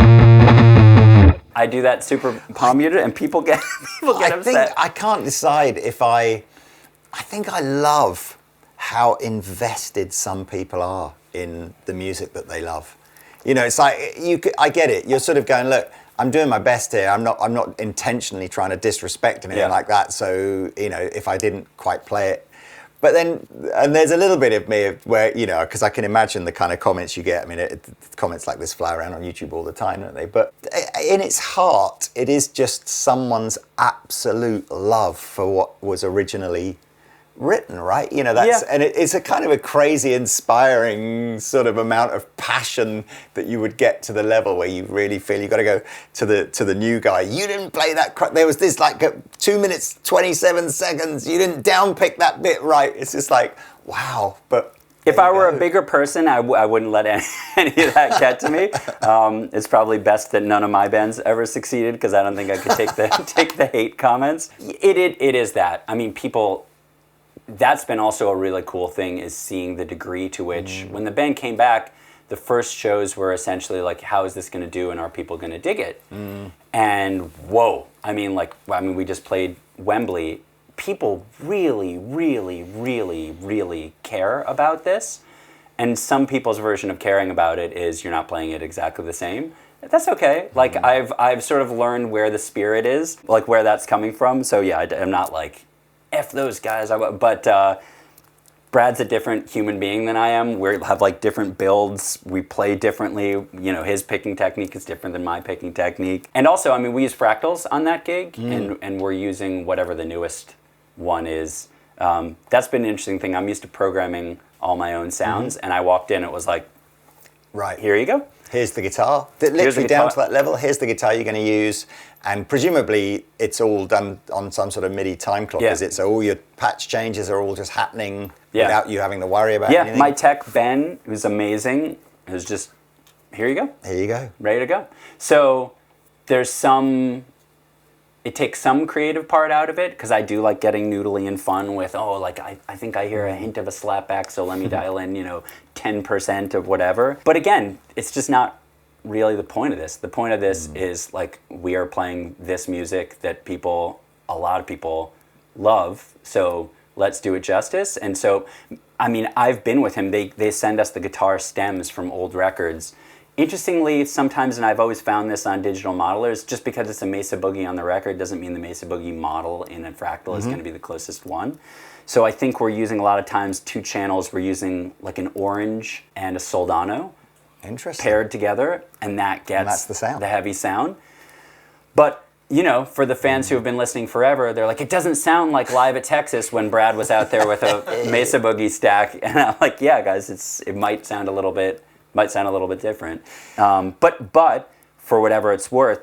I do that super palm muted, and people get upset. I can't decide if I think I love how invested some people are in the music that they love. You know, it's like I get it. You're sort of going, look, I'm doing my best here. I'm not intentionally trying to disrespect anything like that. So, you know, if I didn't quite play it, but then, and there's a little bit of me where, you know, because I can imagine the kind of comments you get. I mean, comments like this fly around on YouTube all the time, don't they? But in its heart, it is just someone's absolute love for what was originally written, right? You know, that's and it's a kind of a crazy, inspiring sort of amount of passion that you would get to the level where you really feel you got to go to the new guy. You didn't play that. There was this like 2 minutes 27 seconds. You didn't downpick that bit right. It's just like wow. But if I were a bigger person, I wouldn't let any of that get to me. It's probably best that none of my bands ever succeeded because I don't think I could take the hate comments. It is that. I mean, people. That's been also a really cool thing is seeing the degree to which when the band came back, the first shows were essentially like, how is this going to do and are people going to dig it? And whoa, I mean, we just played Wembley. People really, really, really, really care about this. And some people's version of caring about it is you're not playing it exactly the same. That's okay. Like I've sort of learned where the spirit is, like where that's coming from. So yeah, I'm not like, F those guys, but Brad's a different human being than I am. We have like different builds. We play differently. You know, his picking technique is different than my picking technique. And also, I mean, we use fractals on that gig, and we're using whatever the newest one is. That's been an interesting thing. I'm used to programming all my own sounds, and I walked in, it was like, right, here you go. Here's the guitar. Literally down to that level, here's the guitar you're going to use. And presumably it's all done on some sort of MIDI time clock, is it? So all your patch changes are all just happening without you having to worry about anything? My tech, Ben, who's amazing, is just, here you go. Here you go. Ready to go. So there's it takes some creative part out of it, because I do like getting noodly and fun with, I think I hear a hint of a slapback, so let me dial in, 10% of whatever. But again, it's just not really the point of this. The point of this is like we are playing this music that a lot of people love, so let's do it justice. And so, I mean, I've been with him. They send us the guitar stems from old records. Interestingly, sometimes, and I've always found this on digital modelers, just because it's a Mesa Boogie on the record doesn't mean the Mesa Boogie model in a fractal is going to be the closest one. So I think we're using a lot of times 2 channels. We're using like an orange and a Soldano. Interesting. Paired together, and that's the sound. The heavy sound. But, for the fans who have been listening forever, they're like, it doesn't sound like Live at Texas when Brad was out there with a Mesa Boogie stack. And I'm like, yeah, guys, it might sound a little bit different. But for whatever it's worth,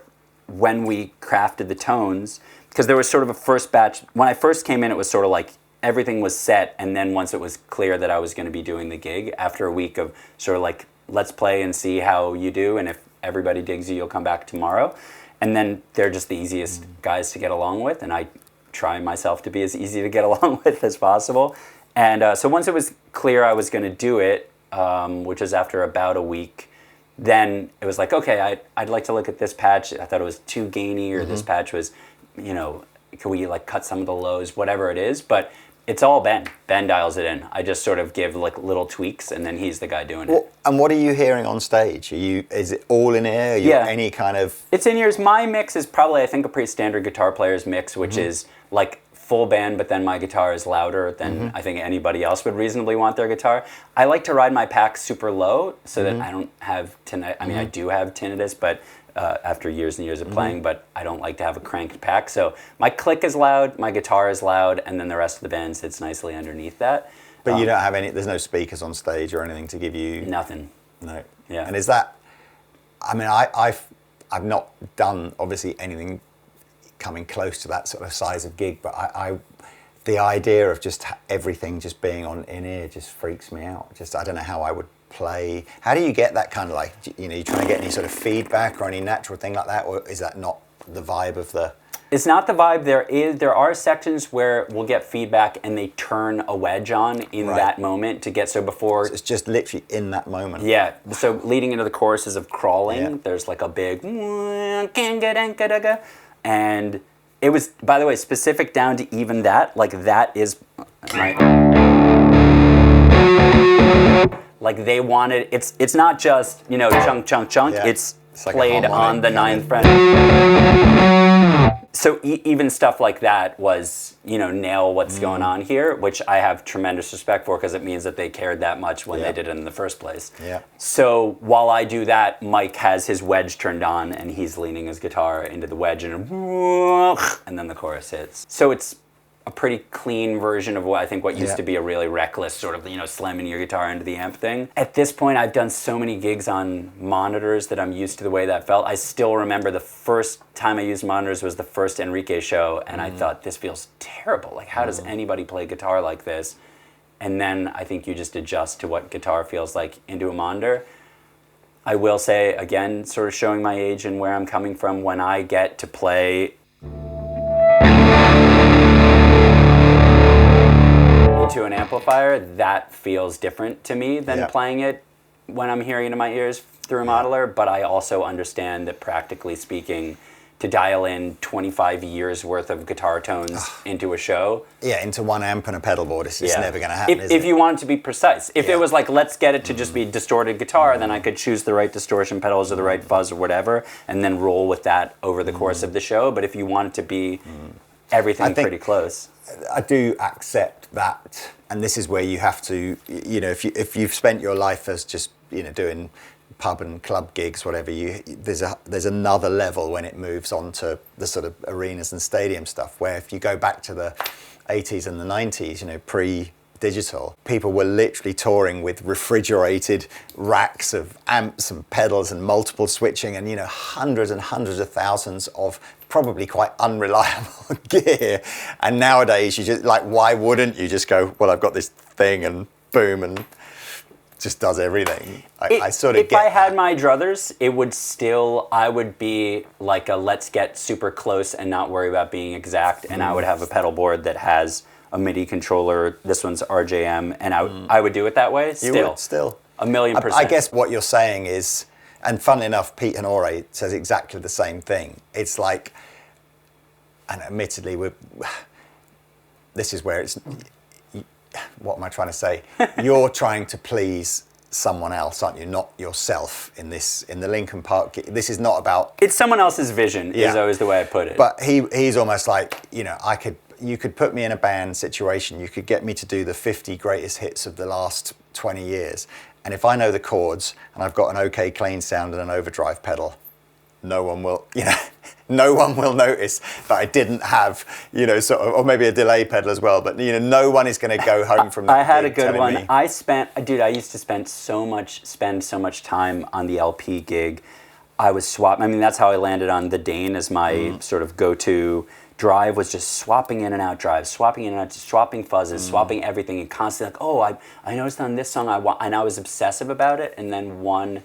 when we crafted the tones, because there was sort of a first batch, when I first came in, it was sort of like everything was set, and then once it was clear that I was going to be doing the gig, after a week of sort of like, let's play and see how you do, and if everybody digs you, you'll come back tomorrow. And then they're just the easiest guys to get along with, and I try myself to be as easy to get along with as possible. And so once it was clear I was going to do it, which was after about a week, then it was like, okay, I'd like to look at this patch. I thought it was too gainy, or this patch was, can we like cut some of the lows, whatever it is, but it's all Ben. Ben dials it in. I just sort of give like little tweaks, and then he's the guy doing it. And what are you hearing on stage? Is it all in ear? Any kind of? It's in ears. My mix is probably, I think, a pretty standard guitar player's mix, which is like full band, but then my guitar is louder than I think anybody else would reasonably want their guitar. I like to ride my pack super low so that I don't have tinnitus. I mean, I do have tinnitus, but after years and years of playing, but I don't like to have a cranked pack. So my click is loud, my guitar is loud, and then the rest of the band sits nicely underneath that. But you don't have any, there's no speakers on stage or anything to give you... Nothing. No. Yeah. And is that, I mean, I've not done, obviously, anything coming close to that sort of size of gig, but the idea of just everything just being on in-ear just freaks me out. Just, I don't know how I would play. How do you get that kind of like, you know, you trying to get any sort of feedback or any natural thing like that, or is that not the vibe of the... It's not the vibe. There are sections where we'll get feedback and they turn a wedge on in that moment to get, so before... So it's just literally in that moment. Yeah, so leading into the choruses of Crawling, there's like a big... And it was, by the way, specific down to even that, like that is... Like they wanted, it's not just, you know, chunk, chunk, chunk. Yeah. It's like played on the ninth fret. So even stuff like that was, you know, nail what's going on here, which I have tremendous respect for because it means that they cared that much when they did it in the first place. Yeah. So while I do that, Mike has his wedge turned on and he's leaning his guitar into the wedge and then the chorus hits. So it's a pretty clean version of what I think what used to be a really reckless sort of, you know, slamming your guitar into the amp thing. At this point, I've done so many gigs on monitors that I'm used to the way that felt. I still remember the first time I used monitors was the first Enrique show, and I thought, this feels terrible. Like, how does anybody play guitar like this? And then I think you just adjust to what guitar feels like into a monitor. I will say, again, sort of showing my age and where I'm coming from, when I get to play into an amplifier, that feels different to me than playing it when I'm hearing it in my ears through a modeler, but I also understand that practically speaking, to dial in 25 years worth of guitar tones into a show. Yeah, into one amp and a pedal board, it's just never going to happen, if you want it to be precise. If it was like, let's get it to just be distorted guitar, then I could choose the right distortion pedals or the right fuzz or whatever, and then roll with that over the course of the show. But if you want it to be everything pretty close. I do accept that, and this is where you have to, you know, if you've spent your life as just, you know, doing pub and club gigs, whatever, there's another level when it moves on to the sort of arenas and stadium stuff, where if you go back to the 80s and the 90s, you know, pre-digital, people were literally touring with refrigerated racks of amps and pedals and multiple switching and, you know, hundreds and hundreds of thousands of probably quite unreliable gear. And nowadays you just like, why wouldn't you just go, well, I've got this thing and boom, and just does everything. I sort of if I had my druthers, I would be like a let's get super close and not worry about being exact, and I would have a pedal board that has a MIDI controller. This one's RJM, and I would do it that way. You would still. 1,000,000%. I guess what you're saying is, and funnily enough, Pete Honore says exactly the same thing. It's like, and admittedly, this is where it's, what am I trying to say? You're trying to please someone else, aren't you? Not yourself in the Linkin Park. This is not about... It's someone else's vision, is always the way I put it. But he's almost like, you know, you could put me in a band situation, you could get me to do the 50 greatest hits of the last 20 years. And if I know the chords and I've got an okay clean sound and an overdrive pedal, no one will, you know, no one will notice that I didn't have, you know, sort of, or maybe a delay pedal as well. But, you know, no one is going to go home from that. I had a good one. I used to spend so much time on the LP gig. I was swapping. I mean, that's how I landed on the Dane as my sort of go-to drive, was just swapping in and out drives, swapping in and out, swapping fuzzes, swapping everything, and constantly like, oh, I noticed on this song and I was obsessive about it. And then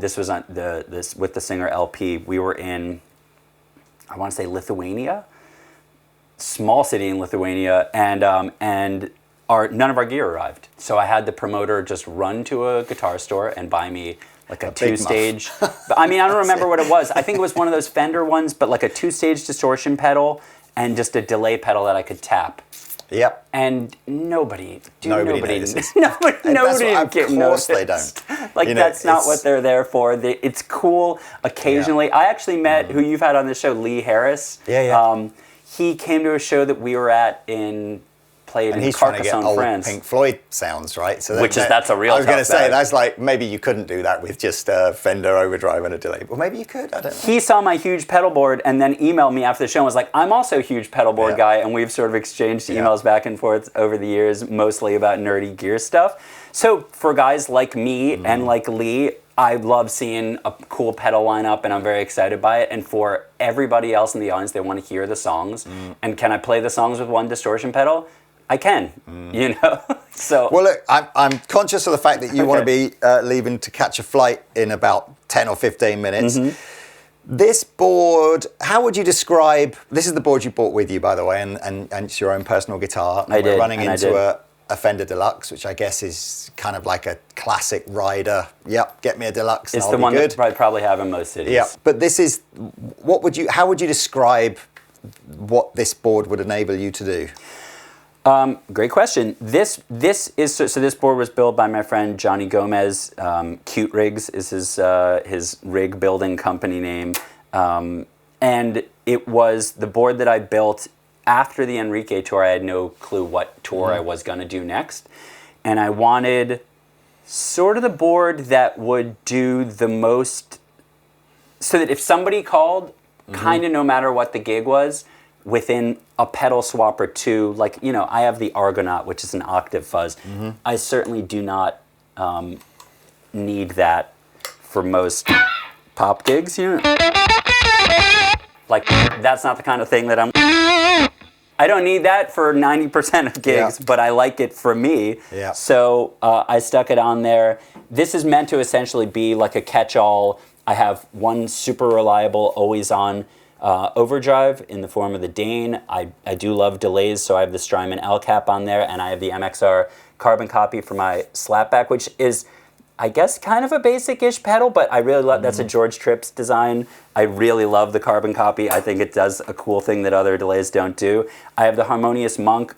this was on this with the singer LP. We were in, I want to say Lithuania, small city in Lithuania, and none of our gear arrived. So I had the promoter just run to a guitar store and buy me like a two-stage. I mean, I don't remember what it was. I think it was one of those Fender ones, but like a two-stage distortion pedal and just a delay pedal that I could tap. Yep. And nobody notices. nobody Of course they don't. Like, You know, that's not what they're there for. It's cool occasionally. Yeah. I actually met who you've had on the show, Lee Harris. Yeah. He came to a show that we were at played And in he's trying to get Carcassonne, old France. Pink Floyd sounds, right? So That's a real I was going to tough say, bag. that's like, maybe you couldn't do that with just a Fender overdrive and a delay. Well, maybe you could, I don't know. He saw my huge pedal board and then emailed me after the show and was like, I'm also a huge pedal board guy, and we've sort of exchanged emails back and forth over the years, mostly about nerdy gear stuff. So for guys like me and like Lee, I love seeing a cool pedal lineup, and I'm very excited by it. And for everybody else in the audience, they want to hear the songs. And can I play the songs with one distortion pedal? I can, you know. So Well, look, I'm conscious of the fact that you want to be leaving to catch a flight in about 10 or 15 minutes. This board, how would you describe? This is the board you brought with you, by the way, and it's your own personal guitar. I did, We're running and I into did. a Fender Deluxe, which I guess is kind of like a classic rider. Yep, get me a Deluxe. it's and the I'll one be good. that I probably have in most cities. Yeah, but this is. How would you describe what this board would enable you to do? Great question. This is so this board was built by my friend Johnny Gomez. Cute Rigs is his rig building company name, and it was the board that I built after the Enrique tour. I had no clue what tour I was going to do next, and I wanted sort of the board that would do the most, so that if somebody called, kind of no matter what the gig was, within a pedal swap or two, like, you know, I have the Argonaut, which is an octave fuzz. I certainly do not need that for most pop gigs, you know. Like, that's not the kind of thing that I don't need that for 90% of gigs, but I like it for me. Yeah. So I stuck it on there. This is meant to essentially be like a catch-all. I have one super reliable, always-on overdrive in the form of the Dane. I do love delays, so I have the Strymon L cap on there, and I have the MXR carbon copy for my slapback, which is, I guess, kind of a basic-ish pedal, but I really love, that's a George Tripp's design. I really love the carbon copy. I think it does a cool thing that other delays don't do. I have the Harmonious Monk.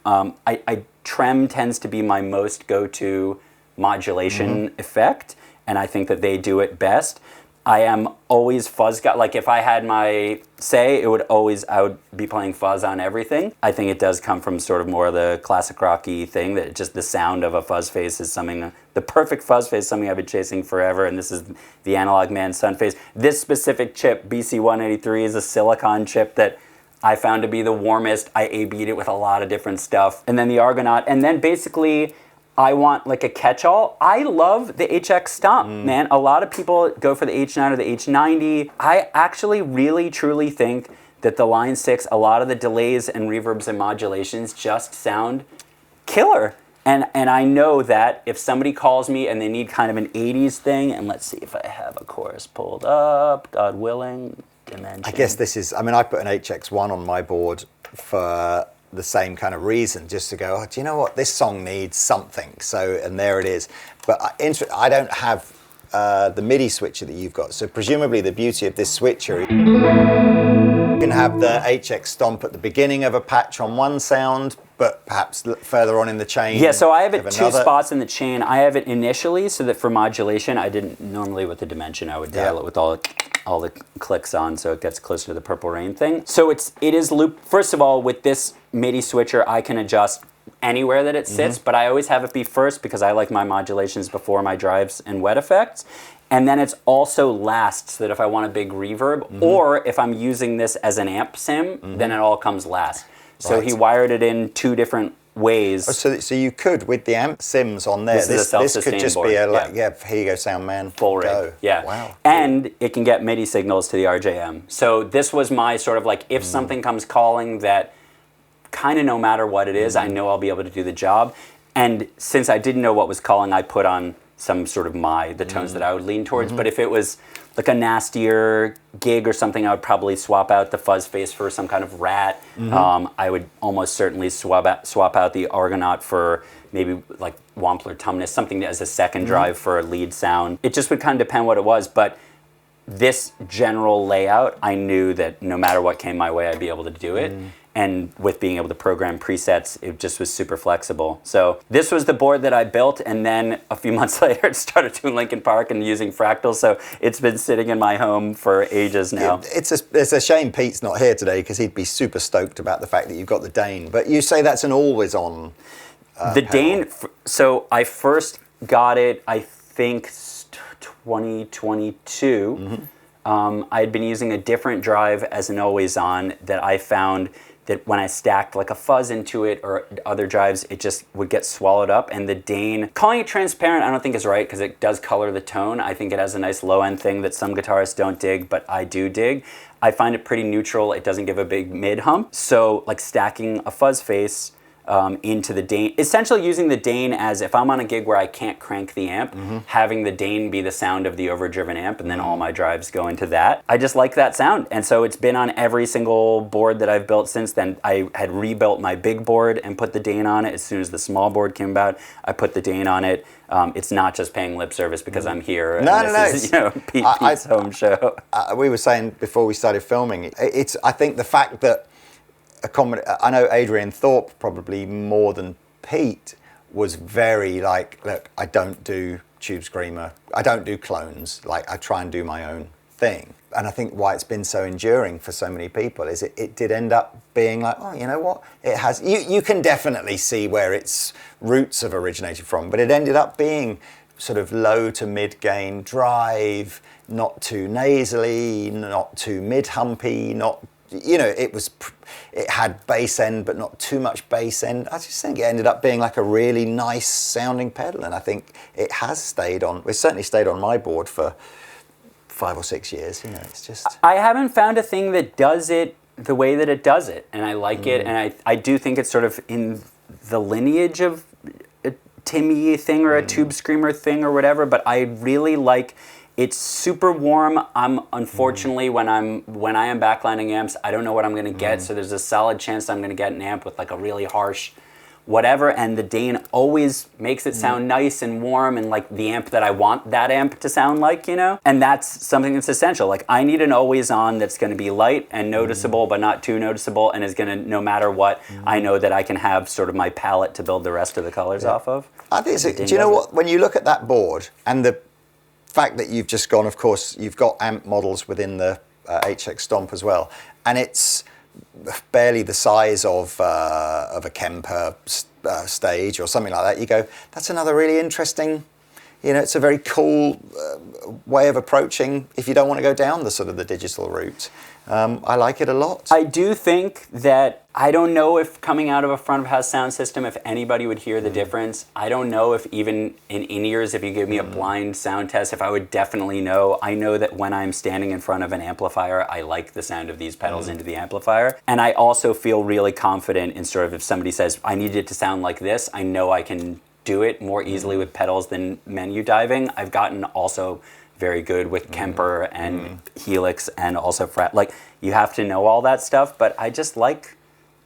Trem tends to be my most go-to modulation effect, and I think that they do it best. I am always fuzz guy. Like, if I had my say, I would be playing fuzz on everything. I think it does come from sort of more of the classic rocky thing, that just the sound of a fuzz face is something, the perfect fuzz face is something I've been chasing forever, and this is the Analog Man Sun face. This specific chip, BC183, is a silicon chip that I found to be the warmest. I A-B'd it with a lot of different stuff. And then the Argonaut, and then basically, I want like a catch-all. I love the HX Stomp, man. A lot of people go for the H9 or the H90. I actually really, truly think that the Line 6, a lot of the delays and reverbs and modulations just sound killer. And I know that if somebody calls me and they need kind of an 80s thing, and let's see if I have a chorus pulled up, God willing, Dimension. I guess this is, I mean, I put an HX1 on my board for the same kind of reason, just to go, oh, do you know what, this song needs something, so, and there it is. But I don't have the MIDI switcher that you've got, so presumably the beauty of this switcher, you can have the HX Stomp at the beginning of a patch on one sound, but perhaps further on in the chain. Yeah, so I have it two another. spots in the chain. I have it initially so that for modulation, I didn't normally with the Dimension, I would dial it with all the clicks on, so it gets closer to the Purple Rain thing. So it is looped. First of all, with this MIDI switcher, I can adjust anywhere that it sits, but I always have it be first because I like my modulations before my drives and wet effects. And then it's also last, so that if I want a big reverb, or if I'm using this as an amp sim, then it all comes last. So he wired it in two different ways. Oh, so you could, with the amp sims on there, This is a this self-sustain could just board, be a, yeah. here you go, sound man. Full rig. Go. Yeah. Wow. And it can get MIDI signals to the RJM. So this was my sort of like, if something comes calling that kind of no matter what it is, I know I'll be able to do the job. And since I didn't know what was calling, I put on some sort of the tones that I would lean towards. But if it was like a nastier gig or something, I would probably swap out the fuzz face for some kind of rat. I would almost certainly swap out the Argonaut for maybe like Wampler Tumnus, something as a second drive for a lead sound. It just would kind of depend what it was, but this general layout, I knew that no matter what came my way, I'd be able to do it. And with being able to program presets, it just was super flexible. So this was the board that I built, and then a few months later, it started doing Linkin Park and using fractals. So it's been sitting in my home for ages now. It's a shame Pete's not here today, because he'd be super stoked about the fact that you've got the Dane. But you say that's an always-on the Dane, so I first got it, I think, 2022. I had been using a different drive as an always-on that I found that when I stacked like a fuzz into it or other drives, it just would get swallowed up. And the Dane, calling it transparent, I don't think is right, because it does color the tone. I think it has a nice low-end thing that some guitarists don't dig, but I do dig. I find it pretty neutral. It doesn't give a big mid hump. So like stacking a fuzz face into the Dane, essentially using the Dane as, if I'm on a gig where I can't crank the amp, having the Dane be the sound of the overdriven amp, and then all my drives go into that. I just like that sound, and so it's been on every single board that I've built since then. I had rebuilt my big board and put the Dane on it. As soon as the small board came about, I put the Dane on it. It's not just paying lip service because I'm here. No, This is, Pete's home show. We were saying before we started filming, I think the fact that I know Adrian Thorpe probably more than Pete was very like, look, I don't do Tube Screamer, I don't do clones, like I try and do my own thing. And I think why it's been so enduring for so many people is it did end up being like, oh, you know what, it has, you can definitely see where its roots have originated from, but it ended up being sort of low to mid gain drive, not too nasally, not too mid humpy, not, it had bass end, but not too much bass end. I just think it ended up being like a really nice sounding pedal, and I think it has stayed on. It's certainly stayed on my board for 5 or 6 years. It's just. I haven't found a thing that does it the way that it does it, and I like it, and I do think it's sort of in the lineage of a Timmy thing or a Tube Screamer thing or whatever. But I really like. It's super warm. I'm unfortunately when I am backlining amps, I don't know what I'm going to get. So there's a solid chance I'm going to get an amp with like a really harsh whatever. And the Dane always makes it sound nice and warm and like the amp that I want that amp to sound like, And that's something that's essential. Like I need an always on that's going to be light and noticeable, but not too noticeable, and is going to, no matter what, I know that I can have sort of my palette to build the rest of the colors off of. I think do you know what? When you look at that board and the fact that you've just gone, of course, you've got amp models within the HX Stomp as well, and it's barely the size of a Kemper stage or something like that. You go, that's another really interesting, it's a very cool way of approaching if you don't want to go down the sort of the digital route. I like it a lot. I do think that, I don't know if coming out of a front of house sound system, if anybody would hear the difference. I don't know if even in in-ears, if you give me a blind sound test, if I would definitely know. I know that when I'm standing in front of an amplifier, I like the sound of these pedals into the amplifier. And I also feel really confident in sort of, if somebody says, I need it to sound like this, I know I can do it more easily with pedals than menu diving. I've gotten also very good with Kemper and Helix and also fret. Like, you have to know all that stuff, but I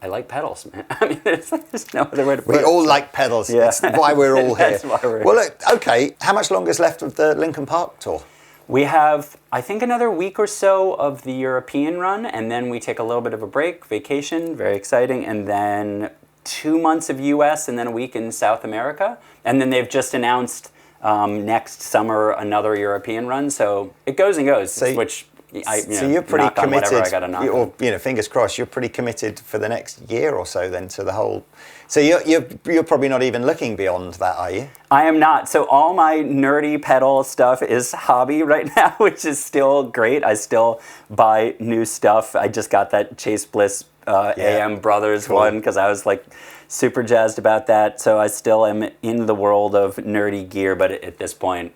like pedals, man. I mean, there's no other way to put it. We all like pedals. Yeah. That's why we're all here. That's why we're Well, look, okay, how much longer is left of the Linkin Park tour? We have, I think, another week or so of the European run, and then we take a little bit of a break, vacation, very exciting, and then 2 months of US and then a week in South America. And then they've just announced next summer another European run, so it goes and goes, so you're pretty committed, or fingers crossed, you're pretty committed for the next year or so then to the whole. So you're probably not even looking beyond that, are you? I am not. So all my nerdy pedal stuff is hobby right now, which is still great. I still buy new stuff. I just got that Chase Bliss AM Brothers one because I was like super jazzed about that. So I still am in the world of nerdy gear, but at this point,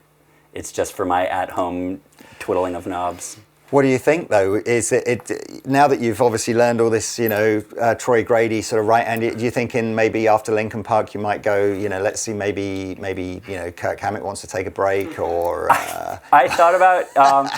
it's just for my at-home twiddling of knobs. What do you think, though? Is it now that you've obviously learned all this, Troy Grady sort of right-handed? Do you think in maybe after Linkin Park you might go, let's see, maybe Kirk Hammett wants to take a break, or? I thought about.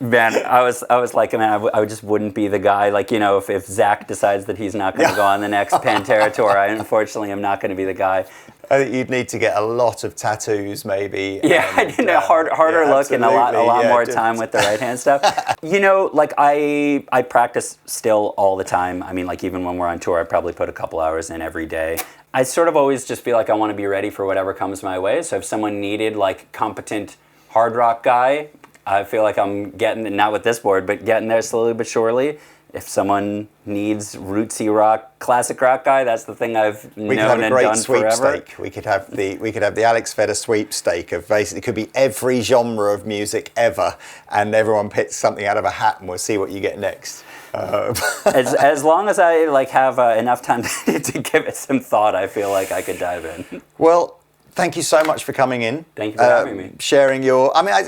Man, I was like, man, I just wouldn't be the guy. Like, if Zach decides that he's not going to go on the next Pantera tour, I unfortunately am not going to be the guy. I think you'd need to get a lot of tattoos, maybe. Yeah, I did a harder look and a lot more time with the right hand stuff. You know, like I practice still all the time. I mean, like even when we're on tour, I probably put a couple hours in every day. I sort of always just feel like I want to be ready for whatever comes my way. So if someone needed like competent hard rock guy, I feel like I'm getting, not with this board, but getting there slowly but surely. If someone needs rootsy rock, classic rock guy, that's the thing I've known and done forever. We could have the Alex Vedder sweepstake of basically, it could be every genre of music ever, and everyone picks something out of a hat, and we'll see what you get next. As long as I like have enough time to give it some thought, I feel like I could dive in. Well, thank you so much for coming in. Thank you for having me. Sharing your. I mean, I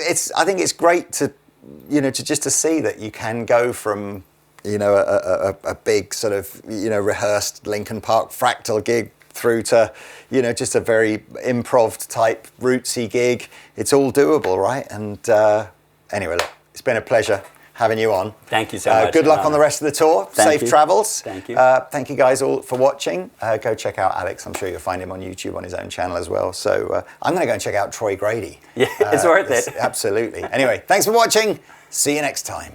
think it's great to, to see that you can go from, a big sort of, rehearsed Linkin Park Fractal gig through to, just a very improv type rootsy gig. It's all doable, right? And anyway, look, it's been a pleasure having you on. Thank you so much. Good luck on the rest of the tour. Safe travels. Thank you. Thank you guys all for watching. Go check out Alex. I'm sure you'll find him on YouTube on his own channel as well. So I'm going to go and check out Troy Grady. Yeah, it's worth it. Absolutely. Anyway, thanks for watching. See you next time.